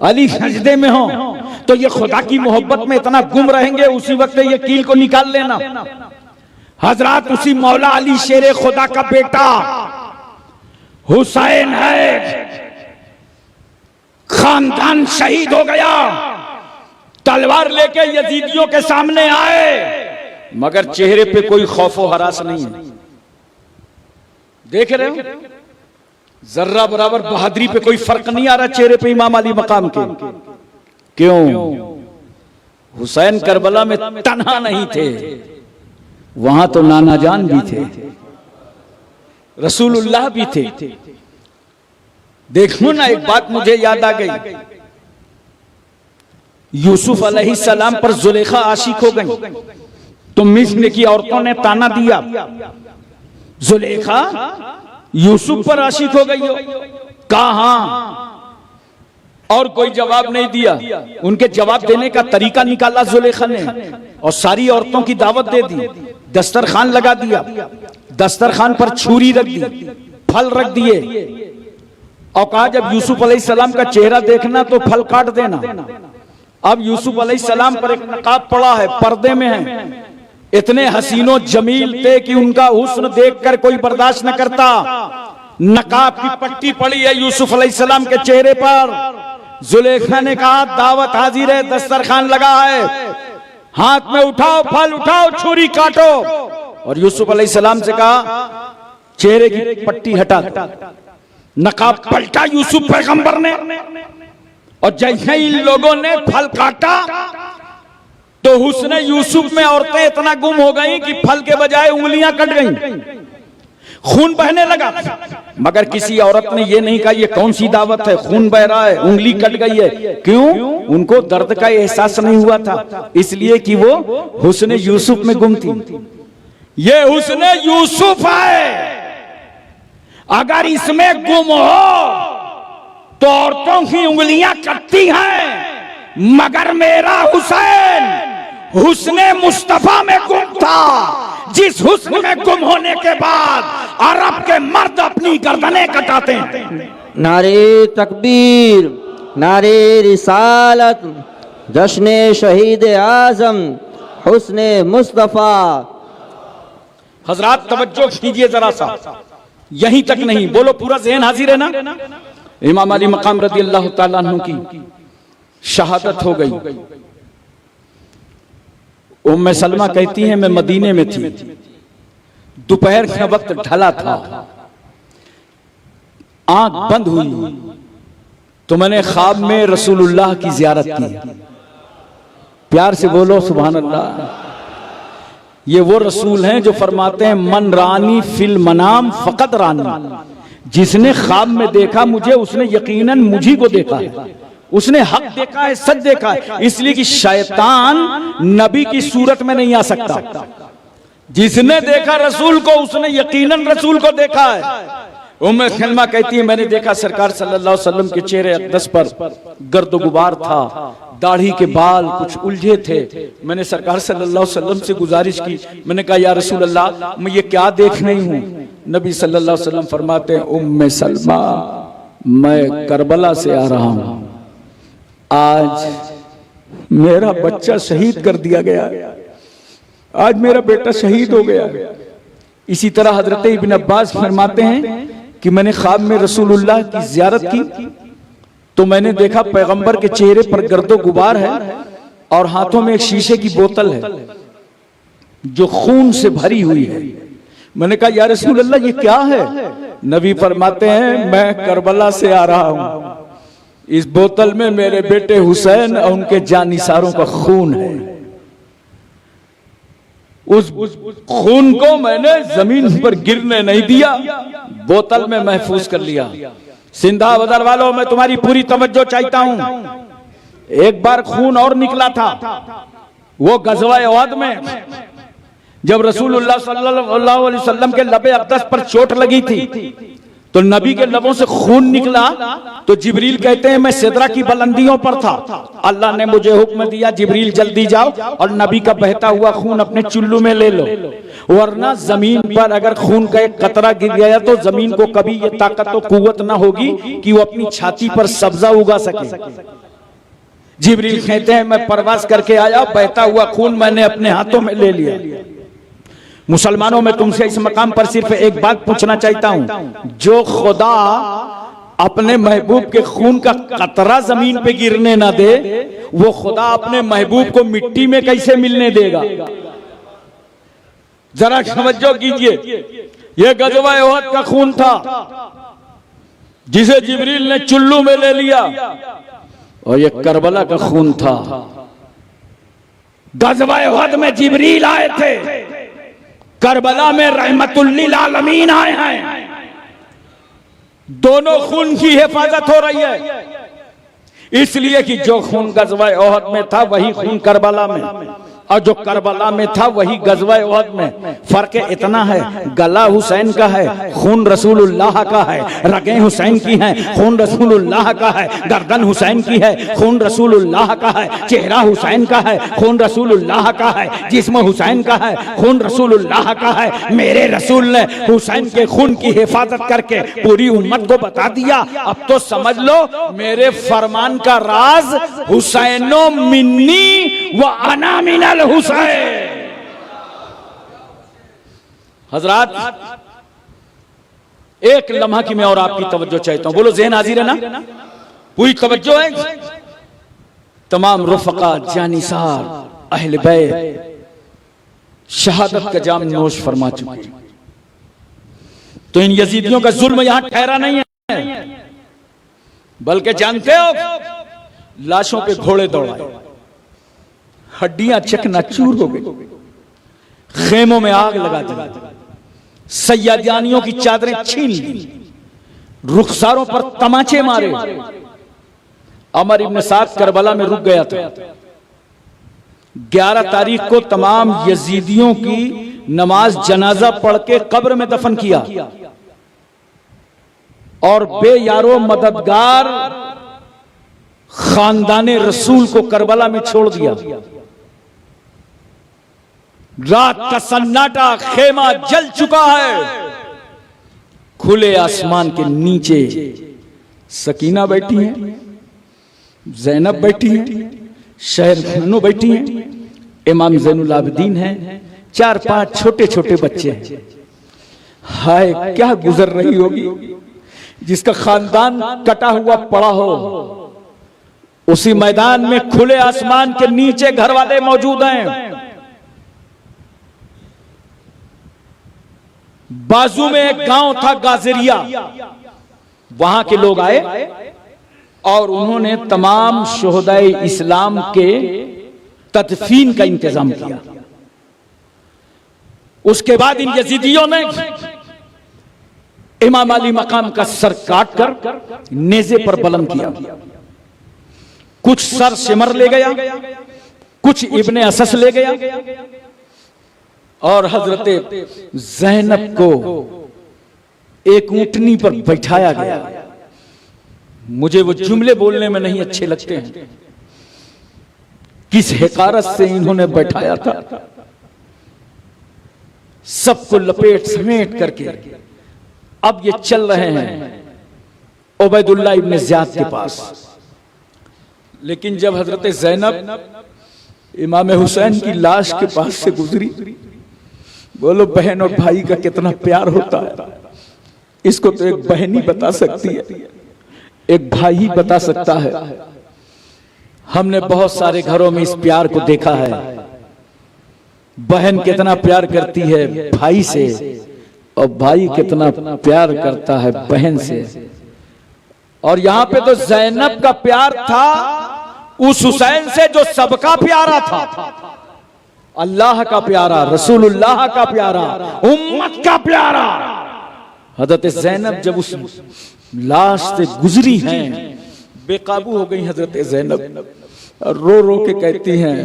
अली सजदे में हो, तो ये खुदा की मोहब्बत में इतना गुम रहेंगे, उसी वक्त ये कील को निकाल लेना। हजरत उसी मौला अली शेरे खुदा का बेटा हुसैन है, खानदान शहीद हो गया, तलवार लेके यजीदियों के सामने आए, मगर चेहरे पे कोई खौफो हरास नहीं है। देख रहे हो, जर्रा बराबर बहादुरी पे कोई फर्क नहीं आ रहा चेहरे पे इमाम अली मकाम के। क्यों? हुसैन करबला में तन्हा नहीं थे, वहां तो नाना जान भी थे, रसूलुल्लाह भी थे। देखो ना, एक बात मुझे याद आ गई, यूसुफ अलैहिस्सलाम पर जुलेखा आशिक हो गई तो मिस्र की औरतों ने ताना दिया, जुलेखा यूसुफ पर आशिक हो गई हो। कहा और कोई जवाब नहीं दिया। उनके जवाब देने का तरीका निकाला जुलेखा ने और सारी औरतों की दावत दे दी, दस्तरखान लगा दिया, दस्तरखान पर छुरी रख दी, फल रख दिए और कहा जब यूसुफ अलैहिस्सलाम का चेहरा देखना तो फल काट देना। अब यूसुफ अलैहिस्सलाम पर एक नकाब पड़ा है, पर्दे में है, इतने हसीनो जमील थे कि उनका हुस्न देखकर कोई बर्दाश्त न करता। नकाब की पट्टी पड़ी है यूसुफ अलैहिस्सलाम के चेहरे पर। जुलेखा ने कहा दावत हाजिर है, दस्तरखान लगा है, हाथ में उठाओ, फल उठाओ, छुरी काटो। और यूसुफ अलैहिस्सलाम से कहा चेहरे की पट्टी हटा। नकाब पलटा यूसुफ पैगंबर ने, और जैसे ही इन लोगों ने फल काटा तो हुस्न यूसुफ में औरतें इतना गुम हो गई कि फल के बजाय उंगलियां कट गईं, खून बहने लगा। मगर किसी औरत ने यह नहीं कहा ये कौन सी दावत है, खून बह रहा है, उंगली कट गई है। क्यों? उनको दर्द का एहसास नहीं हुआ था, इसलिए कि वो हुस्न यूसुफ में गुम थी। ये हुस्न यूसुफ है, अगर इसमें गुम हो तो औरतों की उंगलियां कटती हैं, मगर मेरा हुसैन हुस्ने मुस्तफा में गुम था, जिस हुस्न में गुम होने के बाद अरब के मर्द अपनी गर्दनें कटाते हैं। नारे तकबीर, नारे रिसालत, जश्न शहीद आजम हुस्ने मुस्तफ़ा। हजरात तवज्जो कीजिए जरा सा, यहीं तक नहीं, बोलो पूरा ज़हन हाजिर है ना। इमाम अली मकाम रज़ी अल्लाह ताला अन्हु की शहादत हो गई। उम्मे सलमा कहती हैं मैं मदीने में थी, दोपहर का वक्त ढला था, आंख बंद हुई तो मैंने ख्वाब में रसूलुल्लाह की जियारत की। प्यार से बोलो सुभान अल्लाह। ये वो रसूल हैं जो फरमाते हैं मन रानी फिल मनाम फकत रानी, जिसने ख्वाब में देखा मुझे उसने यकीनन मुझी को देखा है, उसने हक देखा है, सच देखा है। इसलिए कि शैतान नबी की सूरत में नहीं आ सकता। जिसने देखा रसूल को उसने यकीनन रसूल को देखा है। उम्मे सलमा कहती है मैंने देखा सरकार सल्लल्लाहु अलैहि वसल्लम के चेहरे अक़दस पर गर्द गुबार था, दाढ़ी के बाल कुछ उलझे थे। मैंने सरकार सल्लल्लाहु अलैहि वसल्लम से गुजारिश की, मैंने कहा या रसूल अल्लाह मैं ये क्या देख रही हूँ। नबी सल्लल्लाहु अलैहि वसल्लम फरमाते हैं उम्मे सलमा मैं करबला से आ रहा हूँ, आज मेरा बच्चा शहीद कर दिया गया, आज मेरा बेटा शहीद हो गया। इसी तरह हजरत इब्न अब्बास फरमाते हैं कि मैंने ख्वाब में रसूलुल्लाह की जियारत की तो मैंने देखा पैगंबर के चेहरे पर गर्दो गुबार है और हाथों में एक शीशे की बोतल है जो खून से भरी हुई है। मैंने कहा या रसूलुल्लाह ये क्या है। नबी फरमाते हैं मैं करबला से आ रहा हूं, इस बोतल में मेरे बेटे हुसैन और उनके जानिसारों का खून है। उस खून को मैंने जमीन पर गिरने नहीं दिया, बोतल में महफूज कर लिया। सिंधा बदर वालों में तुम्हारी पूरी तवज्जो चाहता हूं। एक बार खून और निकला था, वो गज़वा उहद में जब रसूलुल्लाह सल्लल्लाहु अलैहि वसल्लम के लबे अक़दस पर चोट लगी थी तो नबी के लबों से खून निकला तो जिब्रील कहते हैं मैं सिदरा की बुलंदियों पर था, अल्लाह ने मुझे हुक्म दिया जिब्रील जल्दी जाओ और नबी का बहता हुआ खून अपने चुल्लू में ले लो, वरना जमीन पर अगर खून का एक कतरा गिर गया तो जमीन को कभी ये ताकत और कुव्वत ना होगी कि वो अपनी छाती पर सब्जा उगा सके। जिब्रील कहते हैं मैं परवास करके आया, बहता हुआ खून मैंने अपने हाथों में ले लिया। मुसलमानों में तुमसे इस मकाम पर सिर्फ एक बात पूछना चाहता हूं, जो खुदा अपने महबूब के खून का कतरा जमीन पे गिरने ना दे, वो खुदा अपने महबूब को मिट्टी में कैसे मिलने देगा। जरा तवज्जो कीजिए, ये गज़वा उहद का खून था जिसे जिब्रील ने चुल्लू में ले लिया और ये करबला का खून था। गज़वा उहद में जिब्रील आए थे, करबला में रहमतुल लिल आलमीन आए हैं। दोनों खून की हिफाजत हो रही है, इसलिए कि जो खून गज़वा उहद में था वही खून करबला में, और जो करबला में था वही गज़वा उहद में। फर्क इतना है, गला हुसैन का है, खून रसूलुल्लाह का है, रगें हुसैन की हैं, खून रसूलुल्लाह का है, गर्दन हुसैन की है, खून रसूलुल्लाह का है, चेहरा हुसैन का है, खून रसूलुल्लाह का है, जिस्म हुसैन का है, खून रसूलुल्लाह का है। मेरे रसूल ने हुसैन के खून की हिफाजत करके पूरी उम्मत को बता दिया। अब तो समझ लो मेरे फरमान का राज हुसैनो मिन्नी व अना मिनल हुसैन। हजरात एक लम्हा की मैं और आपकी तवज्जो चाहता हूं, बोलो ज़हन हाजिर है ना, पूरी तवज्जो है। तमाम रुफ़क़ा जानिसार अहले बैत शहादत का जाम नोश फरमा चुके, तो इन यजीदियों का जुल्म यहां ठहरा नहीं है, बल्कि जानते हो लाशों पे घोड़े दौड़ाए, हड्डियां चकनाचूर हो गई, खेमों में आग लगा दी, सैयदानियों की चादरें छीन ली, रुखसारों पर तमाचे मारे। अमर इब्न साद करबला में रुक गया था। 11 तारीख को तमाम यजीदियों की नमाज जनाजा पढ़ के कब्र में दफन किया और बेयारो मददगार खानदाने रसूल को करबला में छोड़ दिया। रात का सन्नाटा, खेमा जल चुका है, खुले आसमान के नीचे सकीना बैठी है, ज़ैनब बैठी है, शहर खानो बैठी हैं, इमाम ज़ैनुल आबिदीन हैं, 4-5 छोटे छोटे बच्चे हैं। हाय क्या गुजर रही होगी जिसका खानदान कटा हुआ पड़ा हो। उसी मैदान में खुले आसमान के नीचे घर वाले मौजूद हैं, बाजू में एक गांव था गाजरिया, वहां के लोग आए और उन्होंने तमाम शोहदाए इस्लाम के तदफीन का इंतजाम किया। उसके बाद इन यजीदियों ने इमाम अली मकाम का सर काट कर नेज़े पर बुलंद किया। कुछ सर सिमर ले गया, कुछ इब्ने असस ले गया और हजरत ज़ैनब को एक ऊंटनी पर बैठाया गया। मुझे वो जुमले बोलने में नहीं अच्छे लगते हैं, किस हिकारत से इन्होंने बैठाया था। सबको लपेट समेट करके अब ये चल रहे हैं उबैदुल्लाह इब्ने ज़ियाद के पास। लेकिन जब हजरत ज़ैनब इमाम हुसैन की लाश के पास से गुजरी, बोलो बहन और भाई का कितना प्यार होता है, इसको तो एक बहन ही बता सकती है, एक भाई ही बता सकता है। हमने बहुत सारे घरों में इस प्यार को देखा है। बहन कितना प्यार करती है भाई से और भाई कितना प्यार करता है बहन से। और यहां पे तो ज़ैनब का प्यार था उस हुसैन से जो सबका प्यारा था, अल्लाह का प्यारा, रसूलुल्लाह का प्यारा, उम्मत का प्यारा। हजरत ज़ैनब जब उस लाश से गुजरी हैं, बेकाबू हो गई हजरत ज़ैनब, रो रो के कहती हैं,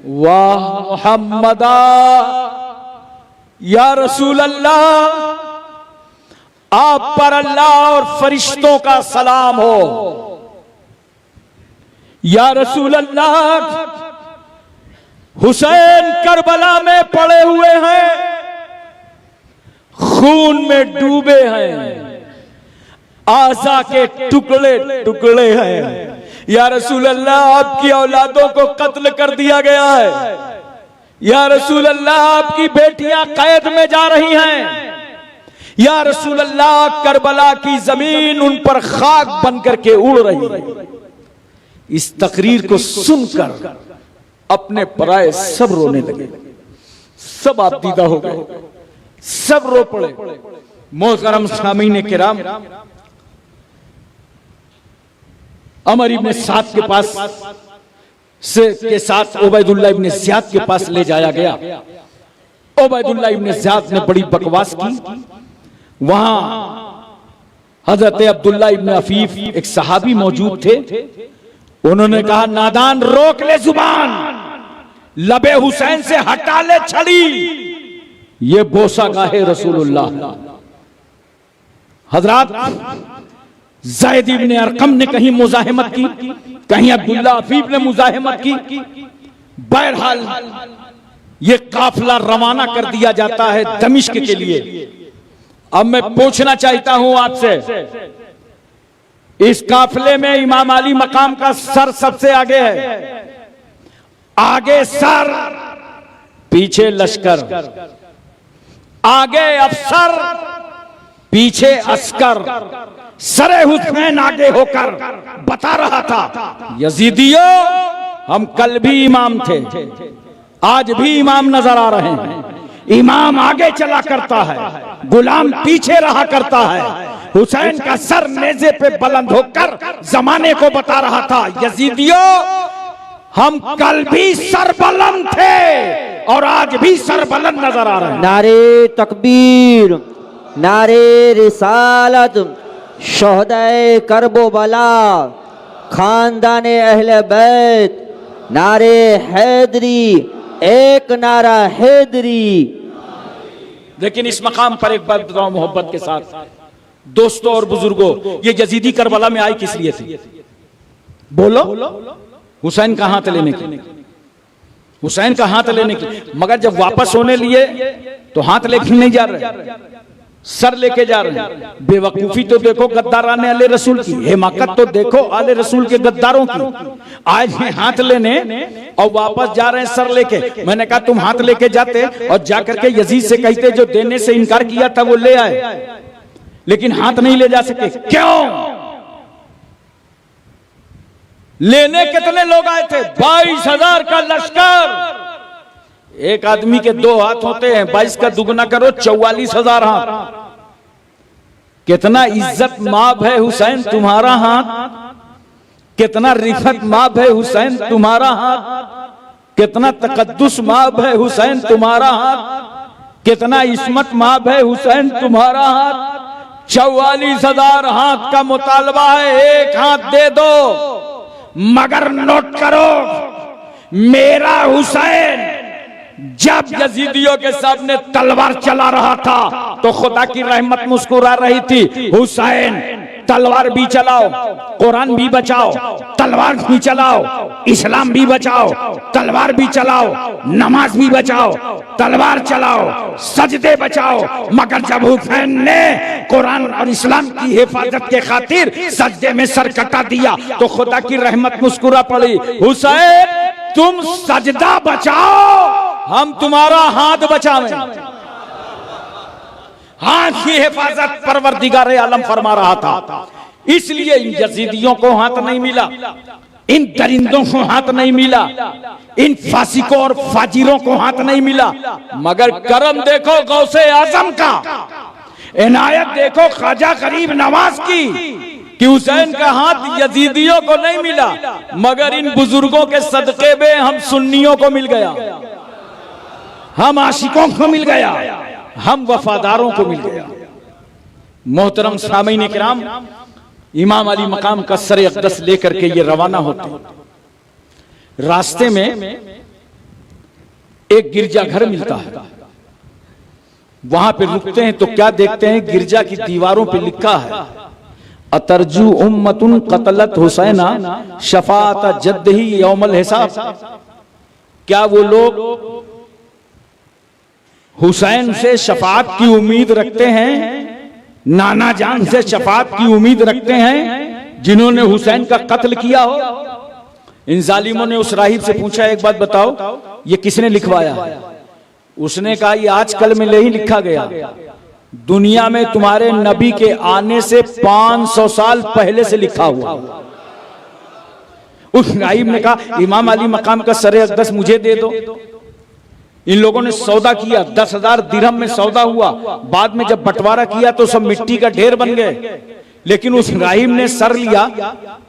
वाह मुहम्मदा या रसूल अल्लाह, आप पर अल्लाह और फरिश्तों का सलाम हो। या रसूल अल्लाह, हुसैन करबला में पड़े हुए हैं, खून में डूबे हैं, आज़ा के टुकड़े टुकड़े हैं। या रसूल अल्लाह, आपकी औलादों को कत्ल कर दिया गया है। या रसूल अल्लाह, आपकी बेटियां कैद में जा रही हैं। या रसूल अल्लाह, करबला की जमीन उन पर खाक बन करके उड़ रही है। इस तकरीर को सुनकर अपने पराए सब रोने लगे, सब आपदीदा हो गए, सब रो पड़े। मोहतरम सामीन किराम, अमर इब्ने साद के पास से के साथ उबैदुल्लाह इब्ने ज़ियाद के पास ले जाया गया। उबैदुल्लाह इब्ने ज़ियाद ने बड़ी बकवास की। वहां हजरत अब्दुल्लाह इब्ने अफीफ एक सहाबी मौजूद थे। उन्होंने कहा, नादान रोक ले जुबान, लबे हुसैन से हटा ले छड़ी, ये बोसा गाहे रसूलुल्लाह। हजरात, ज़ैद इब्ने अरकम ने कहीं मुजाहिमत की, कहीं अब्दुल्ला अफीफ ने मुजाहिमत की। बहरहाल ये काफिला रवाना कर दिया जाता है दमिश्क के लिए। अब मैं पूछना चाहता हूं आपसे, इस काफिले में इमाम अली मकाम का सर सबसे आगे है। आगे सर, पीछे लश्कर, आगे अफसर, पीछे अस्कर। सरे हुसैन आगे होकर बता रहा था, यजीदियों, हम कल भी इमाम थे, आज भी इमाम नजर आ रहे हैं। इमाम आगे चला करता है, गुलाम पीछे रहा करता है। हुसैन का सर नेज़े पे बुलंद होकर जमाने को बता रहा था, यजीदियों, हम कल भी सरबलंद थे और आज भी सरबलंद नजर आ रहे हैं। नारे तकबीर, नारे रिसालत, शोहदाए करबो बला, खानदाने अहले बैत, नारे हैदरी, एक नारा हैदरी। लेकिन इस मकाम पर एक बात बताऊं मोहब्बत के साथ, दोस्तों और बुजुर्गों, ये यजीदी करबला में आई किस लिए थी? बोलो। हुसैन का हाथ लेने के, हुसैन का हाथ लेने के। मगर जब वापस होने लिए तो हाथ लेके नहीं जा रहे, सर लेके जा रहे हैं। बेवकूफी तो देखो गद्दाराने आले रसूल की, हिमाकत तो देखो आले रसूल के गद्दारों की। आज ये हाथ लेने और वापस जा रहे हैं सर लेके। मैंने कहा तुम हाथ लेके जाते और जाकर के यजीद से कहते जो देने से इनकार किया था वो ले आए, लेकिन हाथ नहीं ले जा सके। क्यों? लेने कितने लोग आए थे? 22,000 का लश्कर। एक आदमी के 2 हाथ होते हैं, 22 का दुगना करो 44,000 हाथ। कितना इज्जत माब है हुसैन तुम्हारा हाथ, कितना रिफत माब है हुसैन तुम्हारा हाथ, कितना तकद्दुस माब है हुसैन तुम्हारा हाथ, कितना इस्मत माब है हुसैन तुम्हारा हाथ। 44,000 हाथ का मुतालबा है, एक हाथ दे दो, मगर नोट करो मेरा हुसैन जब यजीदियों के सामने तलवार चला रहा था तो खुदा की रहमत मुस्कुरा रही थी। हुसैन तलवार भी चलाओ, कुरान भी बचाओ, तलवार भी चलाओ, इस्लाम भी बचाओ, तलवार भी चलाओ, नमाज भी बचाओ, तलवार चलाओ, सजदे बचाओ। मगर जब हुसैन ने कुरान और इस्लाम की हिफाजत के खातिर सजदे में सर कटा दिया तो खुदा की रहमत मुस्कुरा पड़ी। हुसैन तुम सजदा बचाओ, हम तुम्हारा हाथ बचावें। हाथ की हिफाजत परवरदिगार आलम फरमा रहा था। इसलिए इन यजीदियों को हाथ नहीं मिला, इन दरिंदों को हाथ नहीं मिला, इन फासिकों और फाजिरों को हाथ नहीं मिला। मगर करम देखो गौसे आजम का, इनायत देखो ख्वाजा गरीब नवाज की कि हुसैन का हाथ यजीदियों को नहीं मिला, मगर इन बुजुर्गों के सदके में हम सुन्नियों को मिल गया, हम आशिकों को मिल गया, हम वफादारों को मिल गया। मोहतरम सामीन किराम, इमाम अली मकाम का सर अक़दस लेकर के ये रवाना होते। रास्ते में एक गिरजाघर मिलता है, वहां पे रुकते हैं तो क्या देखते हैं, गिरजा की दीवारों पे लिखा है अतरजू उम्मतुन कतलत हुसैना शफाअत जद्दही यौमल हिसाब। क्या वो लोग हुसैन से शफाअत की उम्मीद रखते हैं, नाना जान से शफाअत की उम्मीद रखते हैं जिन्होंने हुसैन का कत्ल किया हो? इन जालिमों ने उस राहिब से पूछा एक बात बताओ ये किसने लिखवाया? उसने कहा ये आजकल में नहीं लिखा गया, दुनिया में तुम्हारे नबी के आने से 500 साल पहले से लिखा हुआ। उस राहिब ने कहा इमाम अली मकाम का सर अक़दस मुझे दे दो। इन लोगों ने सौदा किया, 10,000 दिरहम में सौदा हुआ। बाद में जब बंटवारा किया तो सब मिट्टी का ढेर बन गए। लेकिन उस राहिब ने सर लिया,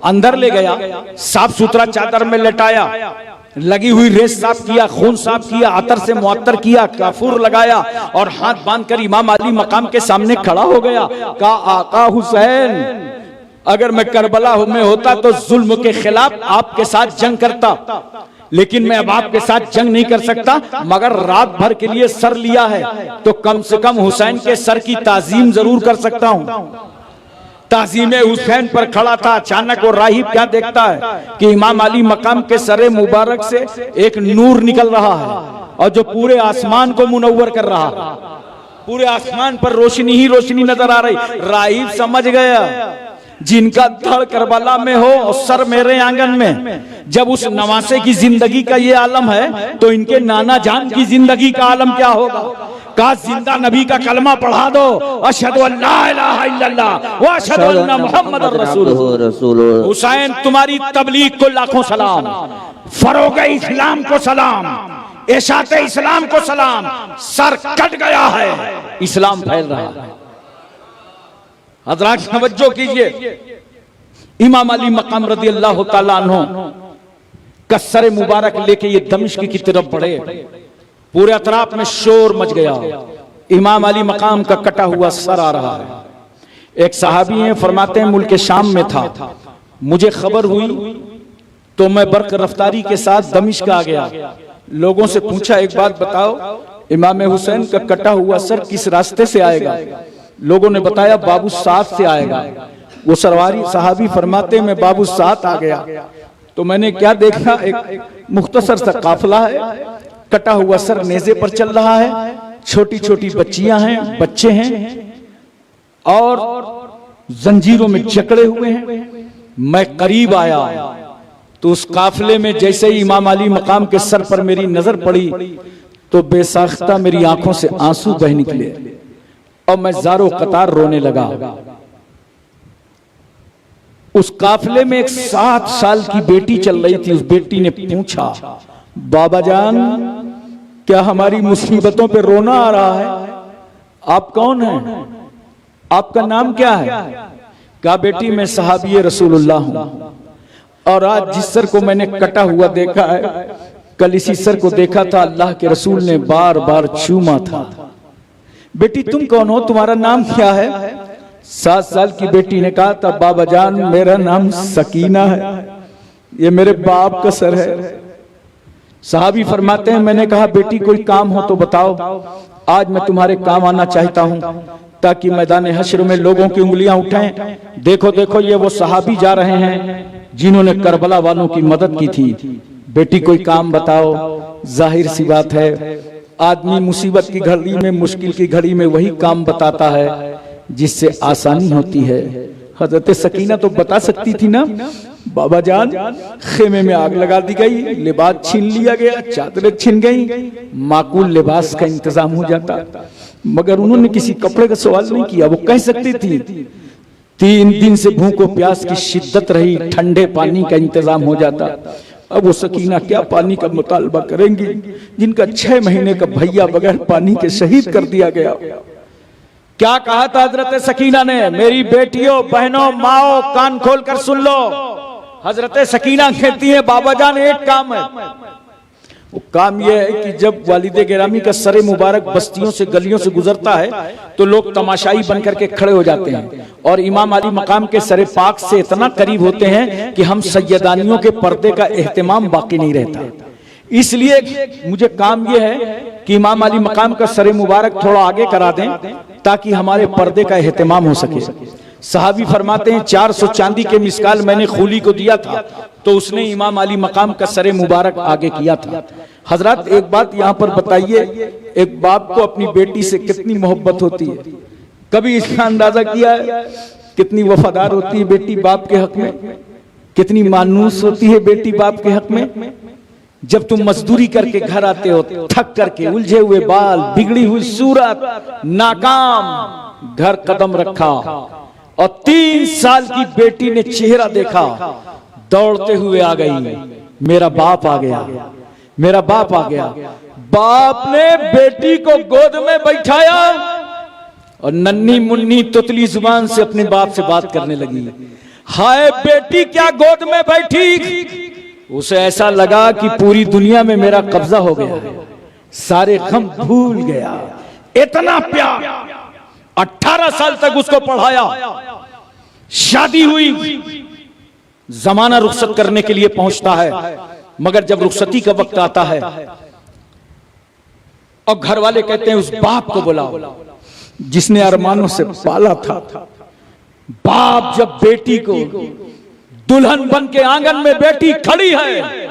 अंदर ले गया, साफ सुथरा चादर में लेटाया, लगी हुई रेस साफ किया, खून साफ किया, अतर से मुअत्तर किया, काफूर लगाया और हाथ बांधकर इमाम अली मकाम के सामने खड़ा हो गया। कहा आका हुसैन अगर मैं करबला में होता तो जुल्म के खिलाफ आपके साथ जंग करता, लेकिन मैं अब आपके साथ जंग नहीं कर सकता, मगर रात भर के लिए सर लिया है तो कम से कम हुसैन के सर की ताजीम जरूर कर सकता हूं। ताजीम हुसैन पर खड़ा था। अचानक वो राहिब क्या देखता है कि इमाम अली मकाम के सरे मुबारक से एक नूर निकल रहा है और जो पूरे आसमान को मुनव्वर कर रहा है, पूरे आसमान पर रोशनी ही रोशनी नजर आ रही। राहिब समझ गया जिनका धड़ करबला में हो और सर मेरे आंगन में, जब उस नवासे की जिंदगी का ये आलम है तो इनके नाना जान की जिंदगी का आलम क्या होगा। कहा जिंदा नबी का कलमा पढ़ा दो, अशहदु अल्ला इलाहा इल्लल्लाह व अशहदु अन्ना मुहम्मदुर रसूलुल्लाह। हुसैन तुम्हारी तबलीग को लाखों सलाम, फरोग इस्लाम को सलाम, इशाते इस्लाम को सलाम। सर कट गया है, इस्लाम फैल रहा है। हज़रात तवज्जो कीजिए, इमाम अली मकाम रज़ी अल्लाह तआला अन्हु का सर मुबारक लेके ये दमिश्क की तरफ बढ़े। पूरे अतराफ में शोर मच गया, इमाम अली मकाम का कटा हुआ सर आ रहा है। एक सहाबी हैं, फरमाते हैं मुल्क शाम में था, मुझे खबर हुई तो मैं बर्क रफ्तारी के साथ दमिश्क आ गया। लोगों से पूछा एक बात बताओ, इमाम हुसैन का कटा हुआ सर किस रास्ते से आएगा? लोगों ने बताया बाबू साथ से आएगा। वो सरवारी सहाबी फरमाते मैं बाबू साथ आ गया तो मैंने क्या देखा, एक मुख्तसर सा काफिला है, कटा हुआ सर नेज़े पर चल रहा है, छोटी छोटी बच्चियां हैं, बच्चे हैं, और जंजीरों में जकड़े हुए हैं। मैं करीब आया तो उस काफिले में जैसे ही इमाम अली मकाम के सर पर मेरी नजर पड़ी तो बेसाख्ता मेरी आंखों से आंसू बह निकले और मैं ज़ारो कतार रोने लगा। उस काफिले में एक 7 साल की बेटी चल रही थी। उस बेटी ने पूछा, बाबा जान क्या हमारी मुसीबतों पे रोना आ रहा है? आप कौन हैं? आपका नाम क्या है? कहा बेटी मैं सहाबी रसूलुल्लाह हूं और आज जिस सर को मैंने कटा हुआ देखा है कल इसी सर को देखा था, अल्लाह के रसूल ने बार बार चूमा था। बेटी तुम कौन हो? तुम्हारा नाम क्या है? 7 साल की बेटी ने कहा था, बाबा जान मेरा नाम सकीना है, ये मेरे बाप का सर है। साहबी फरमाते हैं मैंने कहा बेटी कोई काम हो तो बताओ, आज मैं तुम्हारे काम आना चाहता हूं ताकि मैदान हश्र में लोगों की उंगलियां उठाएं। देखो देखो ये वो सहाबी जा रहे हैं जिन्होंने करबला वालों की मदद की थी। बेटी कोई काम बताओ। जाहिर सी बात है आदमी मुसीबत की घड़ी में, मुश्किल की घड़ी में वही काम बताता है जिससे आसानी होती है। हजरत सकीना तो बता सकती थी ना, बाबा जान खेमे में आग लगा दी गई, लिबास छीन लिया गया, चादरें छिन गई, माकूल लिबास का इंतजाम हो जाता, मगर उन्होंने किसी कपड़े का सवाल नहीं किया। वो कह सकती थी 3 दिन से भूख और प्यास की शिद्दत रही, ठंडे पानी का इंतजाम हो जाता। अब वो सकीना क्या पानी का मुतालबा करेंगी जिनका 6 महीने का भैया बगैर पानी के शहीद कर दिया गया। क्या कहा था हजरत सकीना ने? मेरी बेटियों, बहनों, माओ कान खोल कर सुन लो। हजरत सकीना कहती है बाबा जान एक काम है। वो काम यह है कि जब वालिदे गिरामी का सरे मुबारक बस्तियों से गलियों से गुजरता है तो लोग तमाशाई बनकर के खड़े हो जाते हैं और इमाम अली मकाम के सरे पाक से इतना करीब होते हैं कि हम सैयदानियों के पर्दे का एहतमाम बाकी नहीं रहता। इसलिए मुझे काम यह है कि इमाम अली मकाम का सरे मुबारक थोड़ा आगे करा दें ताकि हमारे पर्दे का एहतमाम हो सके। सहाबी फरमाते हैं 400 चांदी के मिसकाल मैंने खूली को दिया था तो उसने इमाम अली मकाम का सरे मुबारक आगे किया था। हजरत एक बात यहाँ पर बताइए, एक बाप को अपनी बेटी से कितनी मोहब्बत होती है? कभी इसका अंदाजा किया है कितनी वफादार होती है बेटी बाप के हक में? कितनी मानूस होती है बेटी बाप के हक में? जब तुम मजदूरी करके घर आते हो थक करके, उलझे हुए बाल, बिगड़ी हुई सूरत, नाकाम, घर कदम रखा और 3 साल की बेटी ने चेहरा देखा, दौड़ते हुए आ गई, मेरा बाप आ गया, मेरा बाप आ गया। बाप ने बेटी को गोद में बैठाया और नन्ही मुन्नी तुतली जुबान से अपने बाप से बात करने लगी। हाय बेटी क्या गोद में बैठी? उसे ऐसा लगा कि पूरी दुनिया में मेरा कब्जा हो गया, सारे गम भूल गया। इतना प्यार। 18 साल तक उसको पढ़ाया, शादी हुई, जमाना रुखसत करने के लिए पहुंचता है, मगर जब रुखसती का वक्त आता है और घर वाले कहते हैं उस बाप को बुलाओ जिसने अरमानों से पाला था। बाप जब बेटी को दुल्हन बन के आंगन में बेटी खड़ी है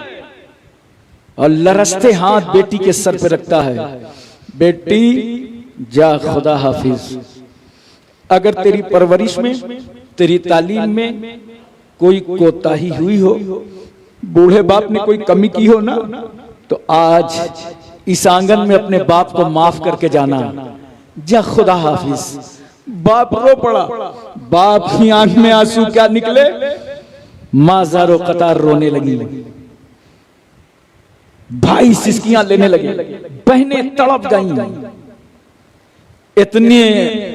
और लरसते हाथ बेटी के सर पे रखता है, बेटी जा खुदा हाफिज, अगर तेरी परवरिश में, तेरी तालीम में कोई कोताही हुई हो, बूढ़े बाप ने कोई कमी की हो ना, तो आज इस आंगन में अपने बाप को माफ करके जाना, जा खुदा हाफिज। बाप रो पड़ा। बाप की आंख में आंसू क्या निकले, मां ज़ारो कतार रोने लगी, भाई सिसकियां लेने लगे, बहनें तड़प गईं। इतने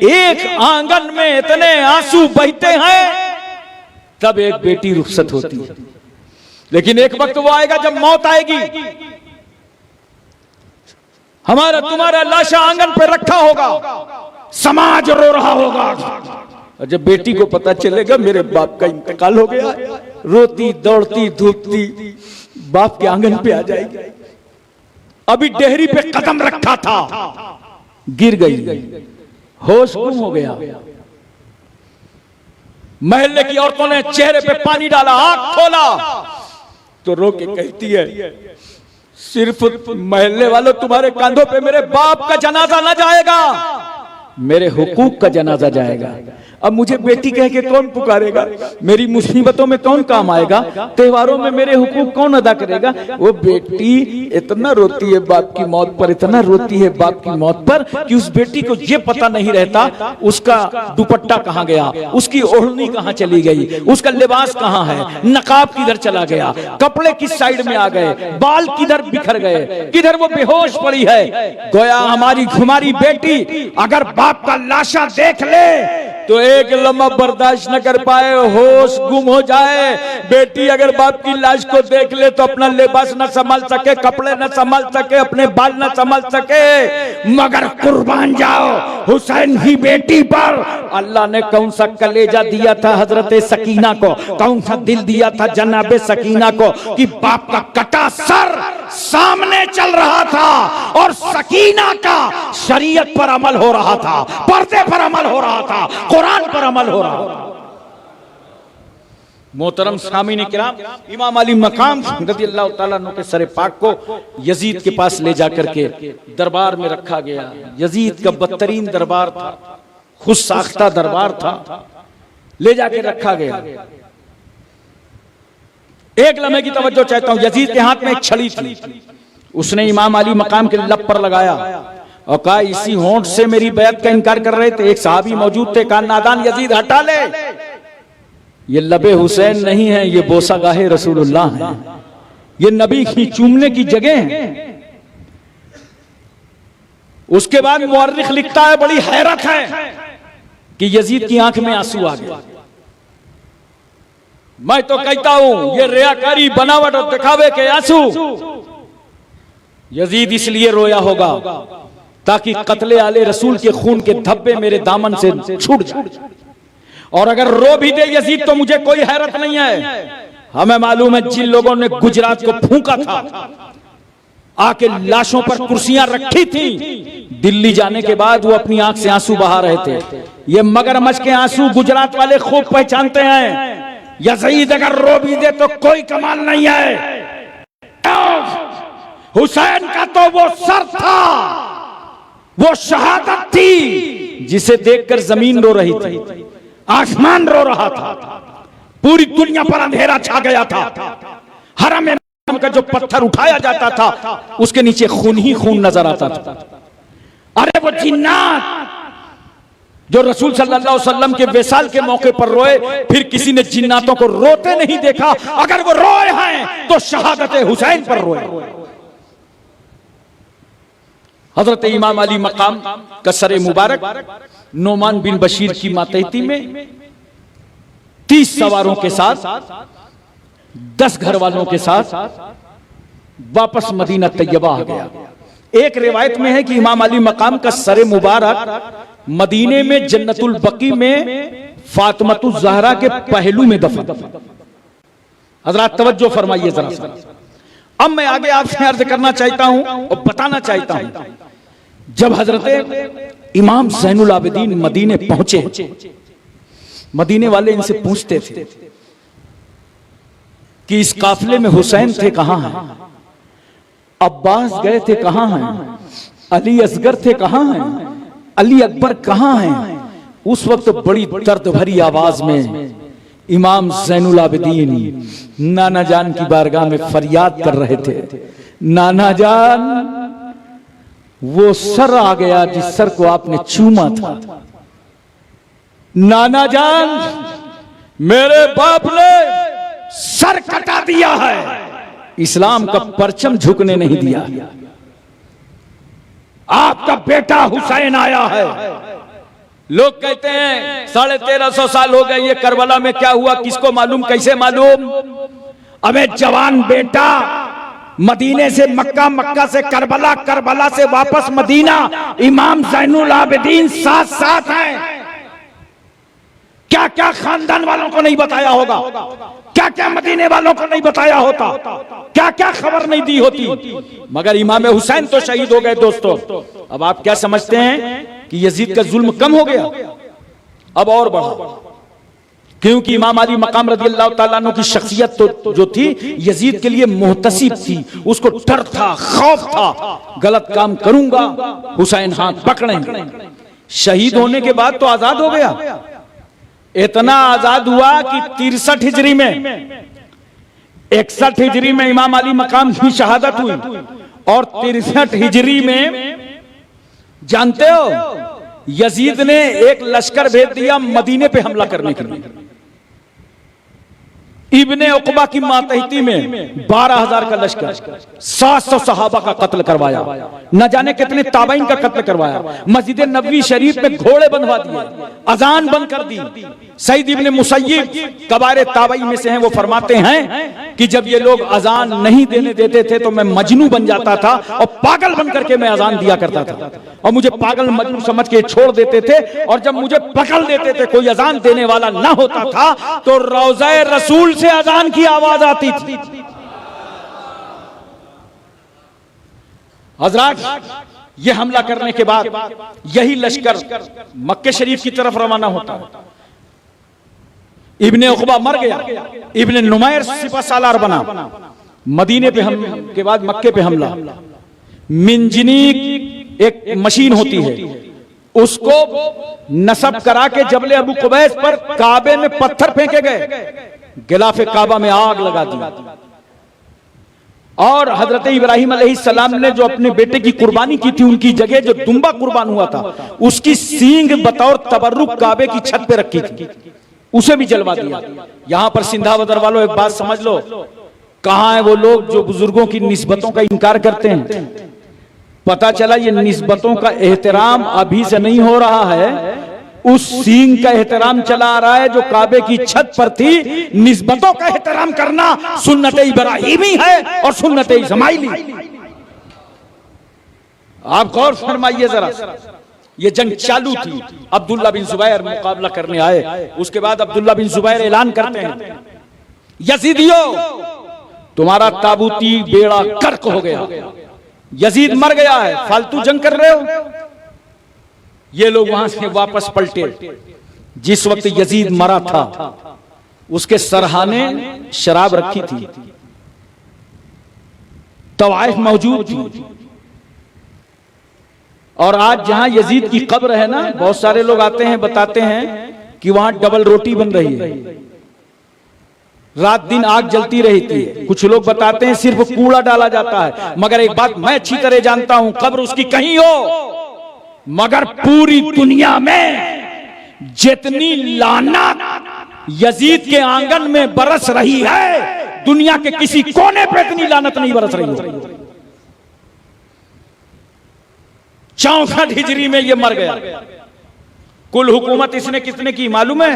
एक आंगन में इतने आंसू बहते हैं, तब एक बेटी रुखसत होती है। लेकिन एक वक्त वो आएगा जब मौत आएगी, हमारा तुम्हारा लाशा आंगन पे रखा होगा, समाज रो रहा होगा, और जब बेटी को पता चलेगा मेरे बाप का इंतकाल हो गया, रोती दौड़ती धूपती बाप के आंगन पे आ जाएगी। अभी डेहरी पे कदम रखा था, गिर गई, होश गुम हो गया। महल्ले की औरतों ने चेहरे पे पानी डाला, आंख खोला तो रो के कहती है, सिर्फ महल्ले वालों तुम्हारे कंधों पे मेरे बाप का जनाजा न जाएगा, मेरे हुकूक का जनाजा जाएगा। अब मुझे बेटी कह के कौन पुकारेगा, मेरी मुसीबतों में कौन काम आएगा, त्योहारों में मेरे हुकूक कौन अदा करेगा। वो बेटी इतना रोती है बाप की मौत पर, इतना रोती है बाप की मौत पर कि उस बेटी को ये पता नहीं रहता उसका दुपट्टा कहाँ गया, उसकी ओढ़नी कहाँ चली गई, उसका लिबास कहाँ है, नकाब किधर चला गया, कपड़े किस साइड में आ गए, बाल किधर बिखर गए, किधर वो बेहोश पड़ी है। गोया हमारी बेटी अगर बाप का लाशा देख ले तो एक लम्हा बर्दाश्त न कर पाए, होश गुम हो जाए। बेटी अगर बाप की लाश को देख ले तो अपना लिबास न संभाल सके, कपड़े न संभाल सके, अपने बाल न संभाल सके। मगर कुर्बान जाओ हुसैन की बेटी पर। अल्लाह ने कौन सा कलेजा दिया था हजरत सकीना को, कौन सा दिल दिया था जनाबे सकीना को कि बाप का कटा सर सामने चल रहा था और सकीना का शरीयत पर अमल हो रहा था, पर्दे पर अमल हो रहा था, कुरान पर अमल हो रहा था। मोहतरम सामीन किराम, इमाम अली मकाम रज़ियल्लाहु ताला अन्हु के सरे पाक को यजीद के पास ले जाकर के दरबार में रखा गया। यजीद का बदतरीन दरबार था, खुद साख्ता दरबार था, ले जाके रखा गया। एक लम्हे की तवज्जो चाहता हूं, यजीद के हाथ में एक छड़ी थी, उसने इमाम अली मकाम के लब पर लगाया और कहा इसी होंठ से मेरी बैत का इनकार कर रहे थे। एक सहाबी मौजूद थे, कहा नादान यजीद हटा ले, ये लबे हुसैन नहीं है, ये बोसागाहे रसूलुल्लाह है, ये नबी की चूमने की जगह है। उसके बाद मुअर्रिख लिखता है, बड़ी हैरत है कि यजीद की आंख में आंसू आ गए। मैं तो कहता हूं ये रियाकारी बनावट और दिखावे के आंसू। यजीद इसलिए रोया होगा ताकि कत्ले आले रसूल के खून के धब्बे मेरे दामन से छूट जाए। और अगर रो भी दे यजीद तो मुझे कोई हैरत नहीं है। हमें मालूम है जिन लोगों ने गुजरात को फूंका था, आके लाशों पर कुर्सियां रखी थी, दिल्ली जाने के बाद वो अपनी आंख से आंसू बहा रहे थे। ये मगरमच्छ के आंसू गुजरात वाले खूब पहचानते हैं। यजीद अगर रो भी दे तो कोई कमाल नहीं है। हुसैन का तो वो सर था, वो शहादत थी जिसे देखकर जमीन रो रही थी, आसमान रो रहा था, पूरी दुनिया पर अंधेरा छा गया था। हरम में का जो पत्थर उठाया जाता था उसके नीचे खून ही खून नजर आता था। अरे वो जिन्नात जो रसूल सल्लल्लाहु अलैहि वसल्लम के विसाल के मौके पर रोए, फिर किसी ने जिन्नातों को रोते नहीं देखा। अगर वो रोए हैं तो शहादत हुसैन पर रोए। हजरत इमाम अली मकाम का सरे मुबारक नोमान बिन बशीर की मातहती में 30 सवारों के साथ 10 घर वालों के साथ वापस मदीना तैयबा आ गया। एक रिवायत में है कि इमाम अली मकाम का सरे मुबारक मदीने में जन्नतुल बकी में फातिमतुज ज़हरा के पहलू में दफन। हजरात तवज्जो फरमाइए जरा सा। अब मैं आगे आपसे अर्ज करना चाहता हूं और बताना चाहता हूं, जब हजरत इमाम ज़ैनुल आबिदीन मदीने पहुंचे, मदीने वाले इनसे पूछते थे कि इस काफिले में हुसैन थे कहां हैं, अब्बास गए थे कहां हैं, अली असगर थे कहां हैं, अली अकबर कहां हैं। उस वक्त बड़ी दर्द भरी आवाज में इमाम ज़ैनुल आबिदीन नाना जान की बारगाह में फरियाद कर रहे थे, नाना जान वो सर आ गया जिस सर को आपने चूमा था, नाना जान मेरे बाप ने सर कटा दिया है, इस्लाम का परचम झुकने नहीं दिया। आपका बेटा हुसैन आया है। लोग कहते हैं 1350 साल हो गए, ये करबला में क्या हुआ किसको मालूम, कैसे मालूम। अबे जवान बेटा, मदीने से मक्का, मक्का से करबला, करबला से वापस मदीना, इमाम ज़ैनुल आबिदीन साथ साथ हैं। क्या क्या खानदान वालों को नहीं बताया होगा, क्या क्या मदीने वालों को नहीं बताया होता, क्या क्या खबर नहीं दी होती, मगर इमाम हुसैन तो शहीद हो गए। दोस्तों अब आप क्या समझते हैं कि यजीद का जुल्म कम हो गया? अब और बढ़ा, क्योंकि इमाम अली मकाम रज़ियल्लाहु ताला अन्हु की शख्सियत तो जो थी यजीद के लिए मुहतसिब थी, उसको डर था, खौफ था, गलत काम करूंगा हुसैन हाथ पकड़ेंगे। शहीद होने के बाद तो आजाद हो गया। इतना आजाद हुआ कि 63 हिजरी में, 61 हिजरी में इमाम अली मकाम की शहादत हुई और 63 हिजरी में जानते हो यजीद ने एक लश्कर भेज दिया मदीने पे हमला करने के लिए। इब्ने उकबा की मातहती में 12,000 का लश्कर, 700 सहाबा का कत्ल करवाया, न जाने कितने ताबईन का कत्ल करवाया, मस्जिद नबवी शरीफ में घोड़े बंधवा दिए, अजान बंद कर दी। सईद इब्ने मुसय्यिब कबारे ताबई में से हैं, वो फरमाते हैं कि जब ये लोग अजान नहीं देने देते थे तो मैं मजनू बन जाता था और पागल बन करके मैं अजान दिया करता था, और मुझे पागल मजनू समझ के छोड़ देते थे, और जब मुझे पकड़ देते थे कोई अजान देने वाला ना होता था तो रोज़े रसूल से अजान की आवाज आती थी। हजरात, ये हमला करने के बाद यही लश्कर मक्के शरीफ की तरफ रवाना होता। इब्ने उकबा मर गया, इब्ने नुमैर सिपह सालार बना। मदीने पे हम के बाद मक्के पे हमला। मिंजनीक एक मशीन होती है, उसको नसब करा के जबले अबू कुबैस पर काबे में पत्थर फेंके गए, गिलाफे काबा में आग लगा दी। और हजरत इब्राहिम अलैहिस्सलाम ने जो अपने बेटे की कुर्बानी की थी, उनकी जगह जो दुम्बा कुर्बान हुआ था उसकी सींग बतौर तबर्रुक काबे की छत पे रखी थी, उसे भी जलवा दिया। यहां पर सिंधावदर वालों एक बात समझ लो, कहां है वो लोग जो बुजुर्गों की निस्बतों का इनकार करते हैं? पता चला ये निस्बतों का एहतराम अभी से नहीं हो रहा है, उस सींग का एहतराम चला आ रहा है जो काबे की छत पर थी। निस्बतों का एहतराम करना सुन्नत इब्राहिमी है और सुन्नत इस्माइली। आप गौर फरमाइए जरा, ये जंग चालू थी, अब्दुल्ला बिन जुबैर मुकाबला करने आए। उसके बाद अब्दुल्ला बिन जुबैर ऐलान करते हैं, यजीदियो तुम्हारा ताबूती बेड़ा गर्क हो गया, यजीद मर गया है, फालतू जंग कर रहे हो। ये लोग वहां से वापस पलटे। जिस वक्त यजीद मरा था उसके सरहाने शराब रखी थी, तवाइफ मौजूद थी, और आज जहां यजीद की कब्र है ना, बहुत सारे लोग आते हैं बताते हैं कि वहां डबल रोटी बन रही है, रात दिन आग जलती रहती है। कुछ लोग बताते हैं सिर्फ कूड़ा डाला जाता है, मगर एक बात मैं अच्छी तरह जानता हूं, कब्र उसकी कहीं हो, मगर पूरी दुनिया में जितनी लानत यजीद के आंगन में बरस रही है, दुनिया के किसी कोने पे इतनी लानत नहीं बरस रही है। 64 हिजरी में ये मर गया। कुल हुकूमत इसने कितने की मालूम है?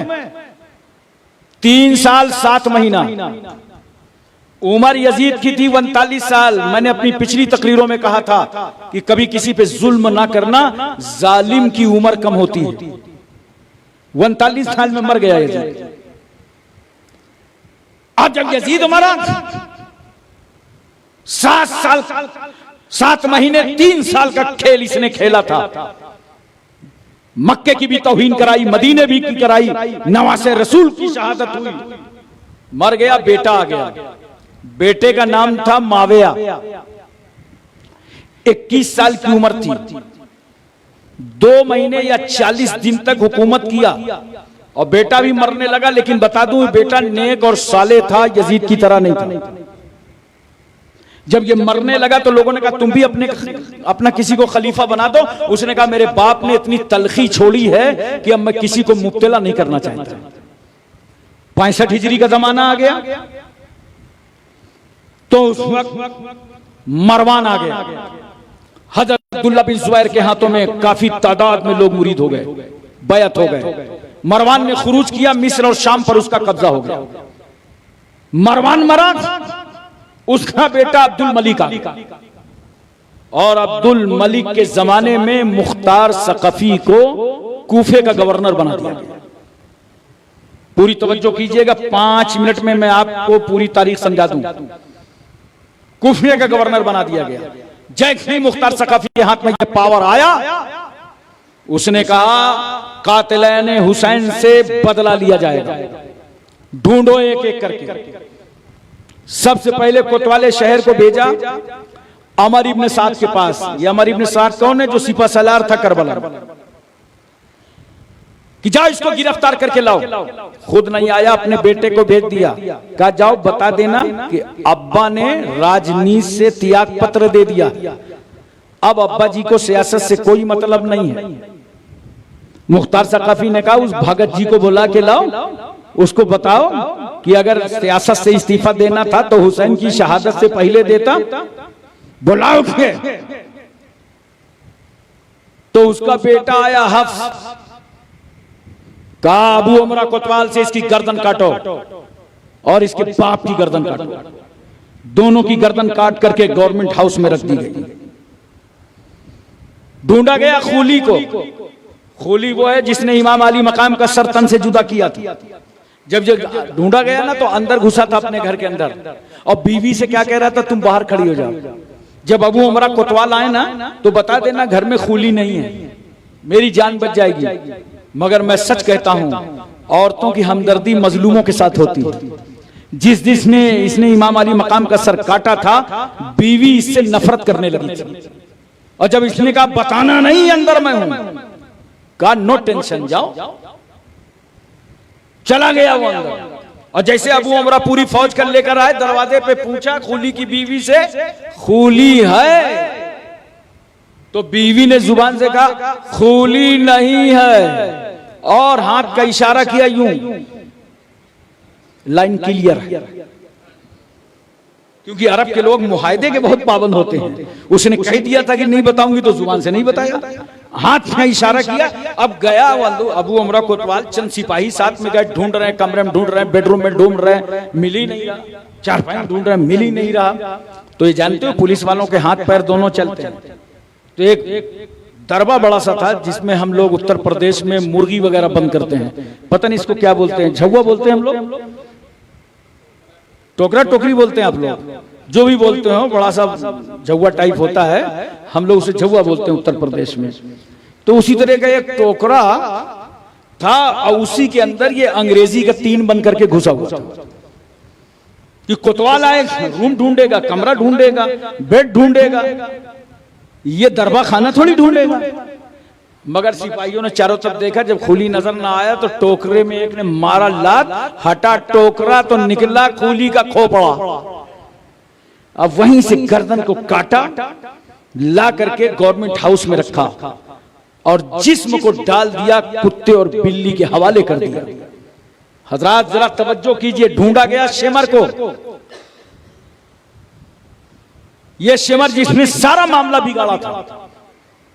3 साल 7 महीना। उमर यजीद की थी 39 साल। मैंने अपनी पिछली तकरीरों में कहा था कि कभी किसी पे जुल्म ना करना, जालिम की उम्र कम होती है। 39 साल में मर गया यजीद। अब जब यजीद मरा, 7 साल 7 महीने 3 साल का खेल इसने खेला था। मक्के की भी तौहीन कराई, मदीने भी की कराई, नवासे रसूल की शहादत हुई, मर गया, बेटा आ गया। बेटे का नाम था माविया। 21 साल की उम्र थी। 2 महीने या 40 दिन तक हुकूमत किया और बेटा भी मरने लगा। लेकिन बता दूं, बेटा नेक और साले था, यजीद की तरह नहीं था। जब ये मरने लगा तो लोगों ने कहा तुम भी अपना किसी को खलीफा बना दो। उसने कहा मेरे बाप ने इतनी तलखी छोड़ी है कि अब मैं किसी को मुब्तला नहीं करना चाहता। 65 हिजरी का जमाना आ गया तो उस वक्त मरवान आ गया। हजरत अब्दुल्ला बिन जुबैर के हाथों में काफी तादाद में लोग मुरीद हो गए, बैत हो गए। मरवान ने खुरूज किया, मिस्र और शाम पर उसका कब्जा हो गया। मरवान मरा, उसका बेटा अब्दुल मलिक आ गया और अब्दुल मलिक के जमाने में मुख्तार सकफी को कूफे का गवर्नर बना दिया गया। पूरी तवज्जो कीजिएगा, 5 मिनट में मैं आपको पूरी तारीख समझा दूं। कूफे का गवर्नर बना दिया गया। जैसे ही मुख्तार सकफी के हाथ में यह पावर आया, उसने कहा कातिलैन हुसैन से बदला लिया जाएगा, ढूंढो एक एक करके। सबसे पहले कोतवाले शहर को भेजा अमर इब्न साद के पास। ये अमर इब्न साद कौन है? जो सिपह सलार था करबला। कि जाओ इसको गिरफ्तार करके लाओ। खुद नहीं आया, अपने बेटे को भेज दिया, कहा जाओ बता देना कि अब्बा ने राजनीति से त्याग पत्र दे दिया, अब अब्बा जी को सियासत से कोई मतलब नहीं है। मुख्तार सकाफी ने कहा उस भगत जी को बुला के लाओ, उसको बताओ कि अगर सियासत से इस्तीफा देना था तो हुसैन की शहादत से पहले देता, बुलाओ के। तो उसका बेटा आया हफ्स, कहा अबू उमरा कोतवाल से इसकी गर्दन काटो और इसके बाप की गर्दन काटो। दोनों की गर्दन काट करके गवर्नमेंट हाउस में रख दी गई। ढूंढा गया खूली को। खूली वो है जिसने इमाम अली मकाम का सर तन से जुदा किया था। जब ढूंढा गया ना तो अंदर घुसा था अपने घर के अंदर, और बीवी से क्या कह रहा था, तुम बाहर खड़ी हो जाओ। जब अबू उमरा कोतवाल आए ना तो बता देना घर में खूली नहीं है, मेरी जान बच जाएगी। मगर मैं सच कहता हूं, औरतों की हमदर्दी मजलूमों के साथ होती है। जिस जिसने इसने इमाम अली मकाम का सर काटा था, बीवी इससे नफरत करने लगी थी। और जब इसने कहा बताना नहीं अंदर मैं हूं, कहा नो टेंशन जाओ, चला गया वो अंदर। और जैसे अबू उमरा पूरी फौज कर लेकर आए, दरवाजे पे पूछा खूली की बीवी से, खूली है? तो बीवी ने जुबान से कहा खूली नहीं है, और हाथ का इशारा किया यूं, लाइन क्लियर है। क्योंकि अरब के लोग मुहायदे के बहुत पाबंद होते हैं। उसने कह दिया था कि नहीं बताऊंगी, तो जुबान से नहीं बताया, हाथ में इशारा किया। अब गया अबू उमरा कोतवाल, चंद सिपाही साथ में गए, ढूंढ रहे हैं, कमरे में ढूंढ रहे हैं, बेडरूम में ढूंढ रहे हैं, मिल ही नहीं रहा। चारपाई में ढूंढ रहे हैं, मिल ही नहीं रहा। तो ये जानते हो पुलिस वालों के हाथ पैर दोनों चलते हैं। तो एक दरबा बड़ा सा था जिसमें हम लोग उत्तर प्रदेश में मुर्गी वगैरह बंद करते हैं, पता नहीं इसको क्या बोलते हैं, झुआ बोलते हैं हम लोग, टोकरा टोकरी बोलते हैं आप लोग, जो भी बोलते हो, बड़ा सा झुआ टाइप होता है, हम लोग उसे झुआ बोलते हैं उत्तर प्रदेश में। तो उसी तरह का एक टोकरा था, और उसी के अंदर ये अंग्रेजी का 3 बन करके घुसा हुआ था कि कोतवाल आए, रूम ढूंढेगा, कमरा ढूंढेगा, बेड ढूंढेगा, ये दरबा खाना थोड़ी ढूंढेगा। मगर सिपाहियों ने चारों तरफ देखा, जब खूली नजर ना आया तो टोकरे में एक ने मारा लात, हटा टोकरा तो निकला खूली का खोपड़ा। अब वहीं से गर्दन को काटा, ला करके गवर्नमेंट हाउस में रखा और जिस्म को डाल दिया कुत्ते और बिल्ली के हवाले कर दिया। हजरात जरा तवज्जो कीजिए, ढूंढा गया शेमर को, यह शेमर जिसने सारा मामला बिगाड़ा था।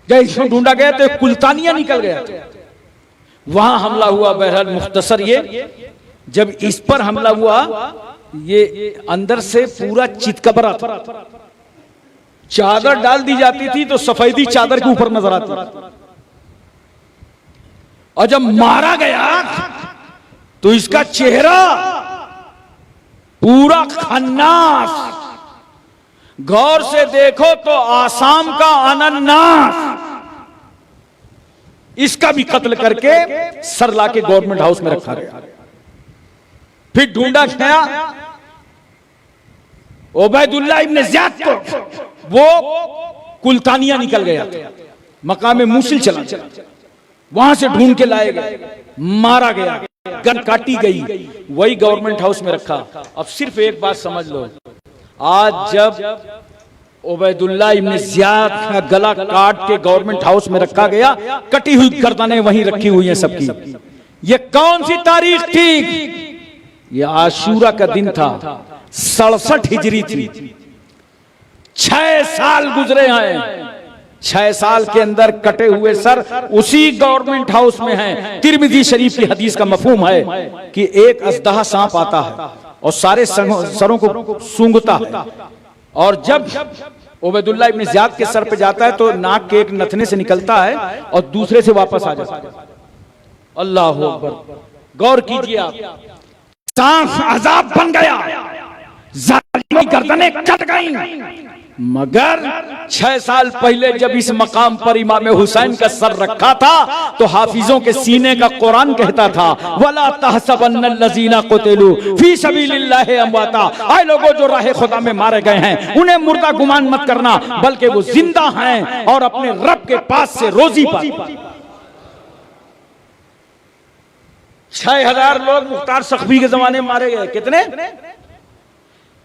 जब इसको ढूंढा गया तो कुलतानिया निकल गया, वहां हमला हुआ। बहरहाल मुख्तसर ये, जब इस पर हमला हुआ, ये अंदर से पूरा चितकबरा था, चादर डाल दी जाती थी तो सफेदी चादर के ऊपर नजर आती थी। और जब मारा गया तो इसका चेहरा पूरा खन्नास, गौर से देखो तो आसाम का अनन्नास। इसका भी कत्ल करके सर लाके गवर्नमेंट हाउस में रखा गया। फिर ढूंढा गया उबैदुल्लाह इब्न ज़ियाद को, वो कुलतानिया निकल गया, मकाम मूसिल चला, वहां से ढूंढ के लाए गए, मारा गया, गन काटी गई, वही गवर्नमेंट हाउस में रखा। अब सिर्फ एक बात समझ लो, आज जब उबैदुल्लाह इब्न ज़ियाद का गला काट के गवर्नमेंट हाउस में रखा गया, कटी हुई गर्दनें वहीं रखी हुई हैं सबकी। ये कौन सी तारीख थी? ये आशूरा का दिन था, 67 हिजरी थी। 6 साल गुजरे हैं, 6 साल के अंदर कटे हुए सर उसी गवर्नमेंट हाउस में हैं। तिरमिज़ी शरीफ की हदीस का मफहूम है कि एक अजदहा सांप आता है और सारे सरों को सूंघता है, और जब उबैदुल्लाह इब्न ज़ियाद के सर पे जाता है तो नाक के एक नथने से निकलता है और दूसरे से वापस आ जाता है। अल्लाह अकबर, गौर कीजिए आप, सांप अजाब बन गया, जालिम की गर्दनें कट गईं। मगर 6 साल पहले जब इस मकाम पर इमाम हुसैन का सर रखा था तो हाफिजों के सीने का कुरान कहता था, वला तहसबन्नल्लज़ीना कुतिलू फी सबीलिल्लाहि अमवाता। आए लोगों जो राह खुदा में मारे गए हैं उन्हें मुर्दा गुमान मत करना, बल्कि वो जिंदा हैं और अपने रब के पास से रोजी पाते। 6000 लोग मुख्तार सखफी के जमाने में मारे गए। कितने?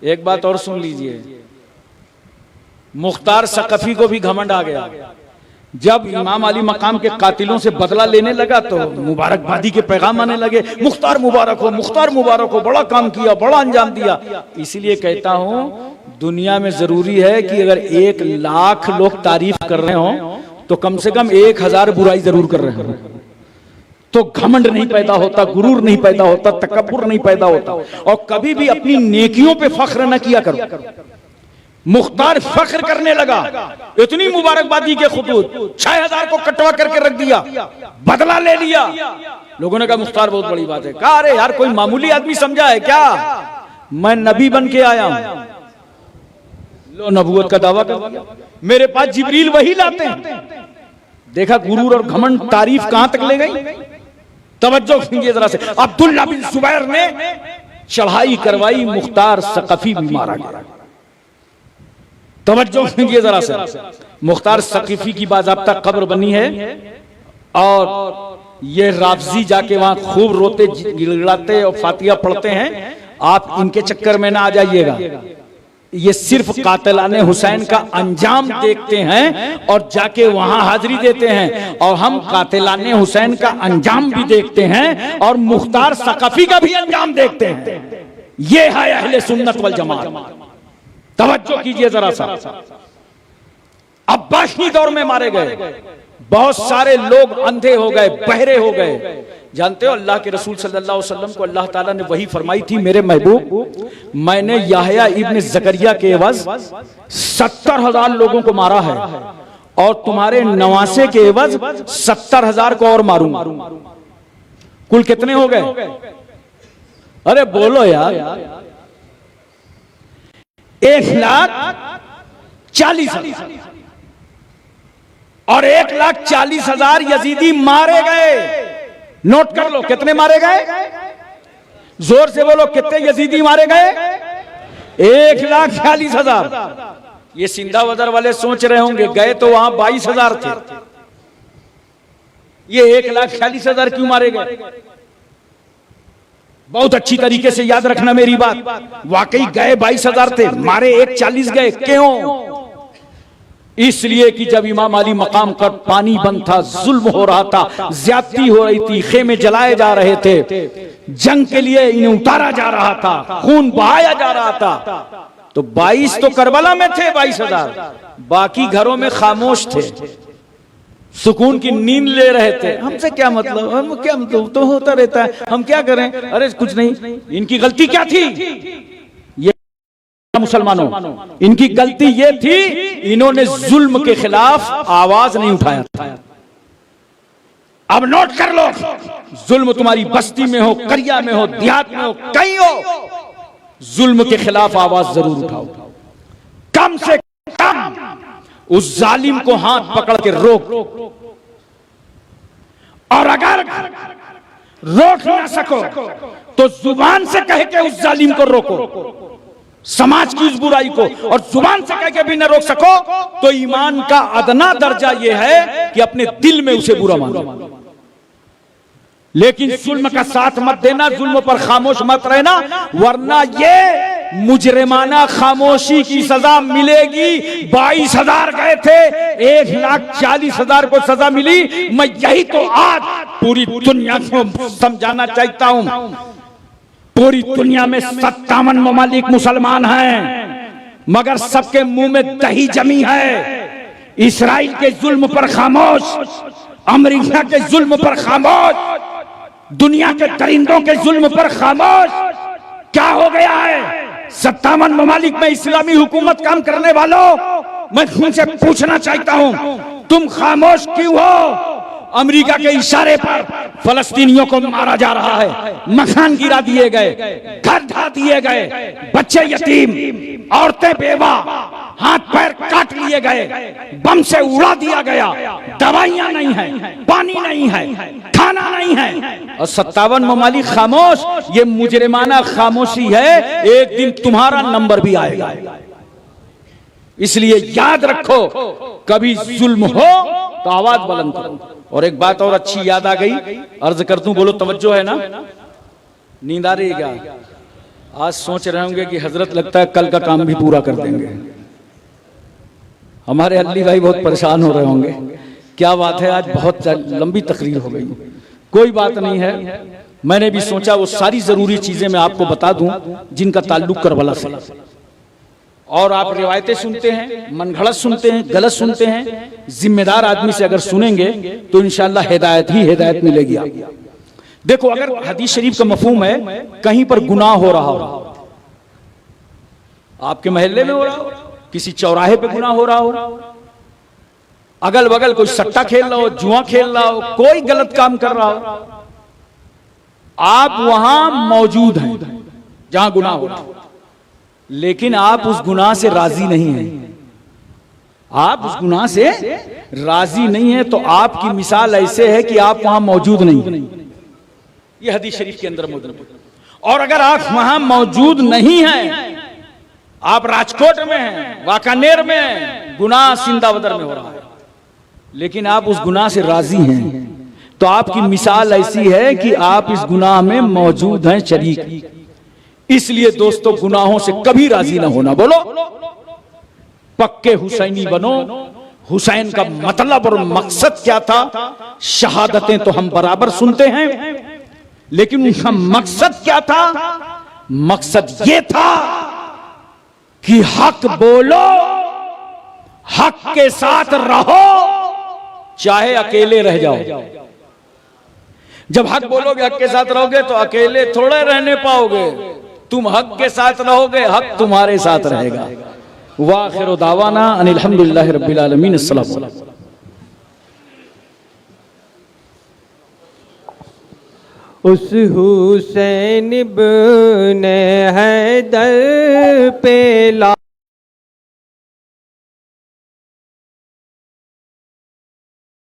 एक बात और सुन लीजिए, मुख्तार सखफी को भी घमंड आ गया। जब इमाम अली मकाम के कातिलों से बदला लेने लगा तो मुबारकबादी के पैगाम आने लगे, मुख्तार मुबारक हो, मुख्तार मुबारक हो, बड़ा काम किया, बड़ा अंजाम दिया। इसलिए कहता हूं, दुनिया में जरूरी है कि अगर 1 लाख लोग तारीफ कर रहे हो तो कम से कम 1000 बुराई जरूर कर रहे हो। तो घमंड नहीं पैदा होता, गुरूर नहीं पैदा होता, तकब्बुर नहीं पैदा होता। और कभी भी अपनी नेकियों पे फख्र न किया करो। मुख्तार फख्र करने लगा, इतनी मुबारकबादी के खुतूत, 6000 को कटवा करके रख दिया, बदला ले लिया। लोगों ने कहा मुख्तार बहुत बड़ी बात है। कहा अरे यार कोई मामूली आदमी समझा है क्या? मैं नबी बन के आया हूं। लो नबूवत का दावा कर दिया। मेरे पास जिब्रील वही लाते हैं। देखा गुरूर और घमंड तारीफ कहां तक ले गई। तवज्जो कीजिए जरा से। अब्दुल्ला बिन जुबैर ने चढ़ाई करवाई, मुख्तार सक़फ़ी भी मारा गया। तवज्जो कीजिए जरा से। मुख्तार सक़फ़ी की बाज़ाब्ता कब्र बनी है और ये राफ़ज़ी जाके वहां खूब रोते गिड़गिड़ाते और फातिहा पढ़ते हैं। आप इनके चक्कर में ना आ जाइएगा। ये सिर्फ कातिलाने हुसैन का अंजाम देखते हैं और जाके वहां हाजिरी देते हैं, और हम कातिलाने हुसैन का अंजाम भी देखते हैं और मुख्तार सक़फ़ी का भी अंजाम देखते हैं। ये है अहले सुन्नत वल जमात। तवज्जो कीजिए जरा सा। अब्बासी दौर में मारे गए, बहुत सारे लोग अंधे हो गए, बहरे हो गए। जानते हो अल्लाह के रसूल सल्लल्लाहु अलैहि वसल्लम को अल्लाह ताला ने वही फरमाई थी, मेरे महबूब मैंने याहया इब्न ज़करिया के एवज 70,000 लोगों को मारा है और तुम्हारे नवासे के एवज 70,000 को और मारूंगा। कुल कितने हो गए? अरे बोलो यार। 1,40,000 और 1,40,000 यजीदी मारे गए। नोट कर लो कितने मारे गए। जोर से बोलो कितने यजीदी मारे गए? 1,40,000। ये सिंधा वदर वाले सोच रहे होंगे गए तो वहां 22,000 थे, ये 1,40,000 क्यों मारे गए? बहुत अच्छी तरीके से याद रखना मेरी बात। वाकई गए 22,000 थे, मारे 1,40 गए। क्यों? इसलिए कि जब इमाम अली मकाम का पानी बंद था, जुल्म हो रहा था, ज्यादती हो रही थी, खेमे जलाए जा रहे थे, जंग के लिए इन्हें उतारा जा रहा था, खून बहाया जा रहा था, तो 22 तो करबला में थे 22,000, बाकी घरों में खामोश थे, सुकून की नींद ले रहे थे। हमसे क्या मतलब, हम क्या मतलब, तो होता रहता है, हम क्या करें। अरे कुछ नहीं। इनकी गलती क्या थी? ये मुसलमानों, इनकी गलती ये थी, इन्होंने जुल्म के खिलाफ आवाज नहीं उठाया था। अब नोट कर लो, जुल्म तुम्हारी बस्ती में हो, करिया में हो, देहात में हो, कहीं हो, जुल्म के खिलाफ आवाज जरूर उठाओ। कम से कम उस जालिम को हाथ पकड़ के रोक, और अगर रोक ना सको तो जुबान से कह के उस जालिम को रोको, समाज की उस बुराई को, और जुबान से कह के भी ना रोक सको तो ईमान का अदना दर्जा यह है कि अपने दिल में उसे बुरा मानो। लेकिन जुल्म का साथ मत देना, जुल्म पर खामोश मत रहना, वरना ये मुजरिमाना खामोशी की सजा मिलेगी। 22,000 गए थे, 1,40,000 को सजा मिली। मैं यही तो आज पूरी दुनिया को समझाना चाहता हूं। पूरी दुनिया में 57 ममालिक मुसलमान हैं, मगर सबके मुंह में दही जमी है। इसराइल के जुल्म पर खामोश, अमेरिका के जुल्म पर खामोश, दुनिया के दरिंदों के जुल्म पर खामोश। क्या हो गया है? 57 ममालिक में इस्लामी हुकूमत काम करने वालों, मैं तुमसे पूछना चाहता हूं, तुम खामोश क्यों हो? अमेरिका के इशारे पर फलस्तीनियों को मारा जा रहा है, मकान गिरा दिए गए, घर ढा दिए गए, बच्चे यतीम, औरतें बेवा, हाथ पैर काट लिए गए, बम से उड़ा दिया गया, दवाइयां नहीं है, पानी नहीं है, खाना नहीं है, और 57 ममालिक खामोश। ये मुजरिमाना खामोशी है, एक दिन तुम्हारा नंबर भी आएगा। इसलिए याद रखो, कभी जुल्म हो तो आवाज बुलंद करो। और एक बात और अच्छी याद आ गई, अर्ज कर दूं, बोलो तवज्जो है ना? नींद आ रही है क्या? आज सोच रहे होंगे कि हजरत लगता है कल का काम भी पूरा कर देंगे। हमारे अली भाई बहुत परेशान हो रहे होंगे, क्या बात है आज बहुत लंबी तकरीर हो गई। कोई बात नहीं है, मैंने भी सोचा वो सारी जरूरी चीजें मैं आपको बता दूं जिनका ताल्लुक करबला से। और आप रिवायतें सुनते हैं, मनगढ़ंत सुनते हैं, गलत सुनते हैं, जिम्मेदार आदमी से अगर सुनेंगे तो इंशाअल्लाह हिदायत ही हिदायत मिलेगी आपको। देखो, अगर हदीस शरीफ का मफहूम है कहीं पर गुनाह हो रहा हो, आपके मोहल्ले में हो रहा हो, किसी चौराहे पे गुनाह हो रहा हो, अगल बगल कोई सट्टा खेल रहा हो, जुआ खेल रहा हो, कोई गलत काम कर रहा हो, आप वहां मौजूद हैं जहां गुनाह हो रहा हो, लेकिन आप उस गुनाह से राजी नहीं हैं, आप उस गुनाह से राजी नहीं है, तो आपकी मिसाल ऐसे है कि आप वहां मौजूद नहीं। ये हदीस शरीफ के अंदर मौजूद है। और अगर आप वहां मौजूद नहीं हैं, आप राजकोट में हैं, वाकानेर में हैं, गुनाह सिंदाबदर में हो रहा है, लेकिन आप उस गुनाह से राजी हैं, तो आपकी मिसाल ऐसी है कि आप इस गुनाह में मौजूद हैं, शरीक। इसलिए दोस्तों, गुनाहों से कभी राजी ना होना। बोलो, पक्के हुसैनी बनो। हुसैन का मतलब और मकसद क्या था? शहादतें तो हम बराबर सुनते हैं, लेकिन उनका मकसद क्या था? मकसद ये था कि हक बोलो, हक के साथ रहो, चाहे अकेले रह जाओ। जब हक बोलोगे, हक के साथ रहोगे, तो अकेले थोड़े रहने पाओगे। तुम हक के साथ रहोगे, हक तुम्हारे साथ रहेगा। वाखिरु दावाना अनिल हम्दुलिल्लाहि रब्बिल आलमीन। अस्सलामु अलैकुम। उस हुसैन इब्ने हैदर पे ला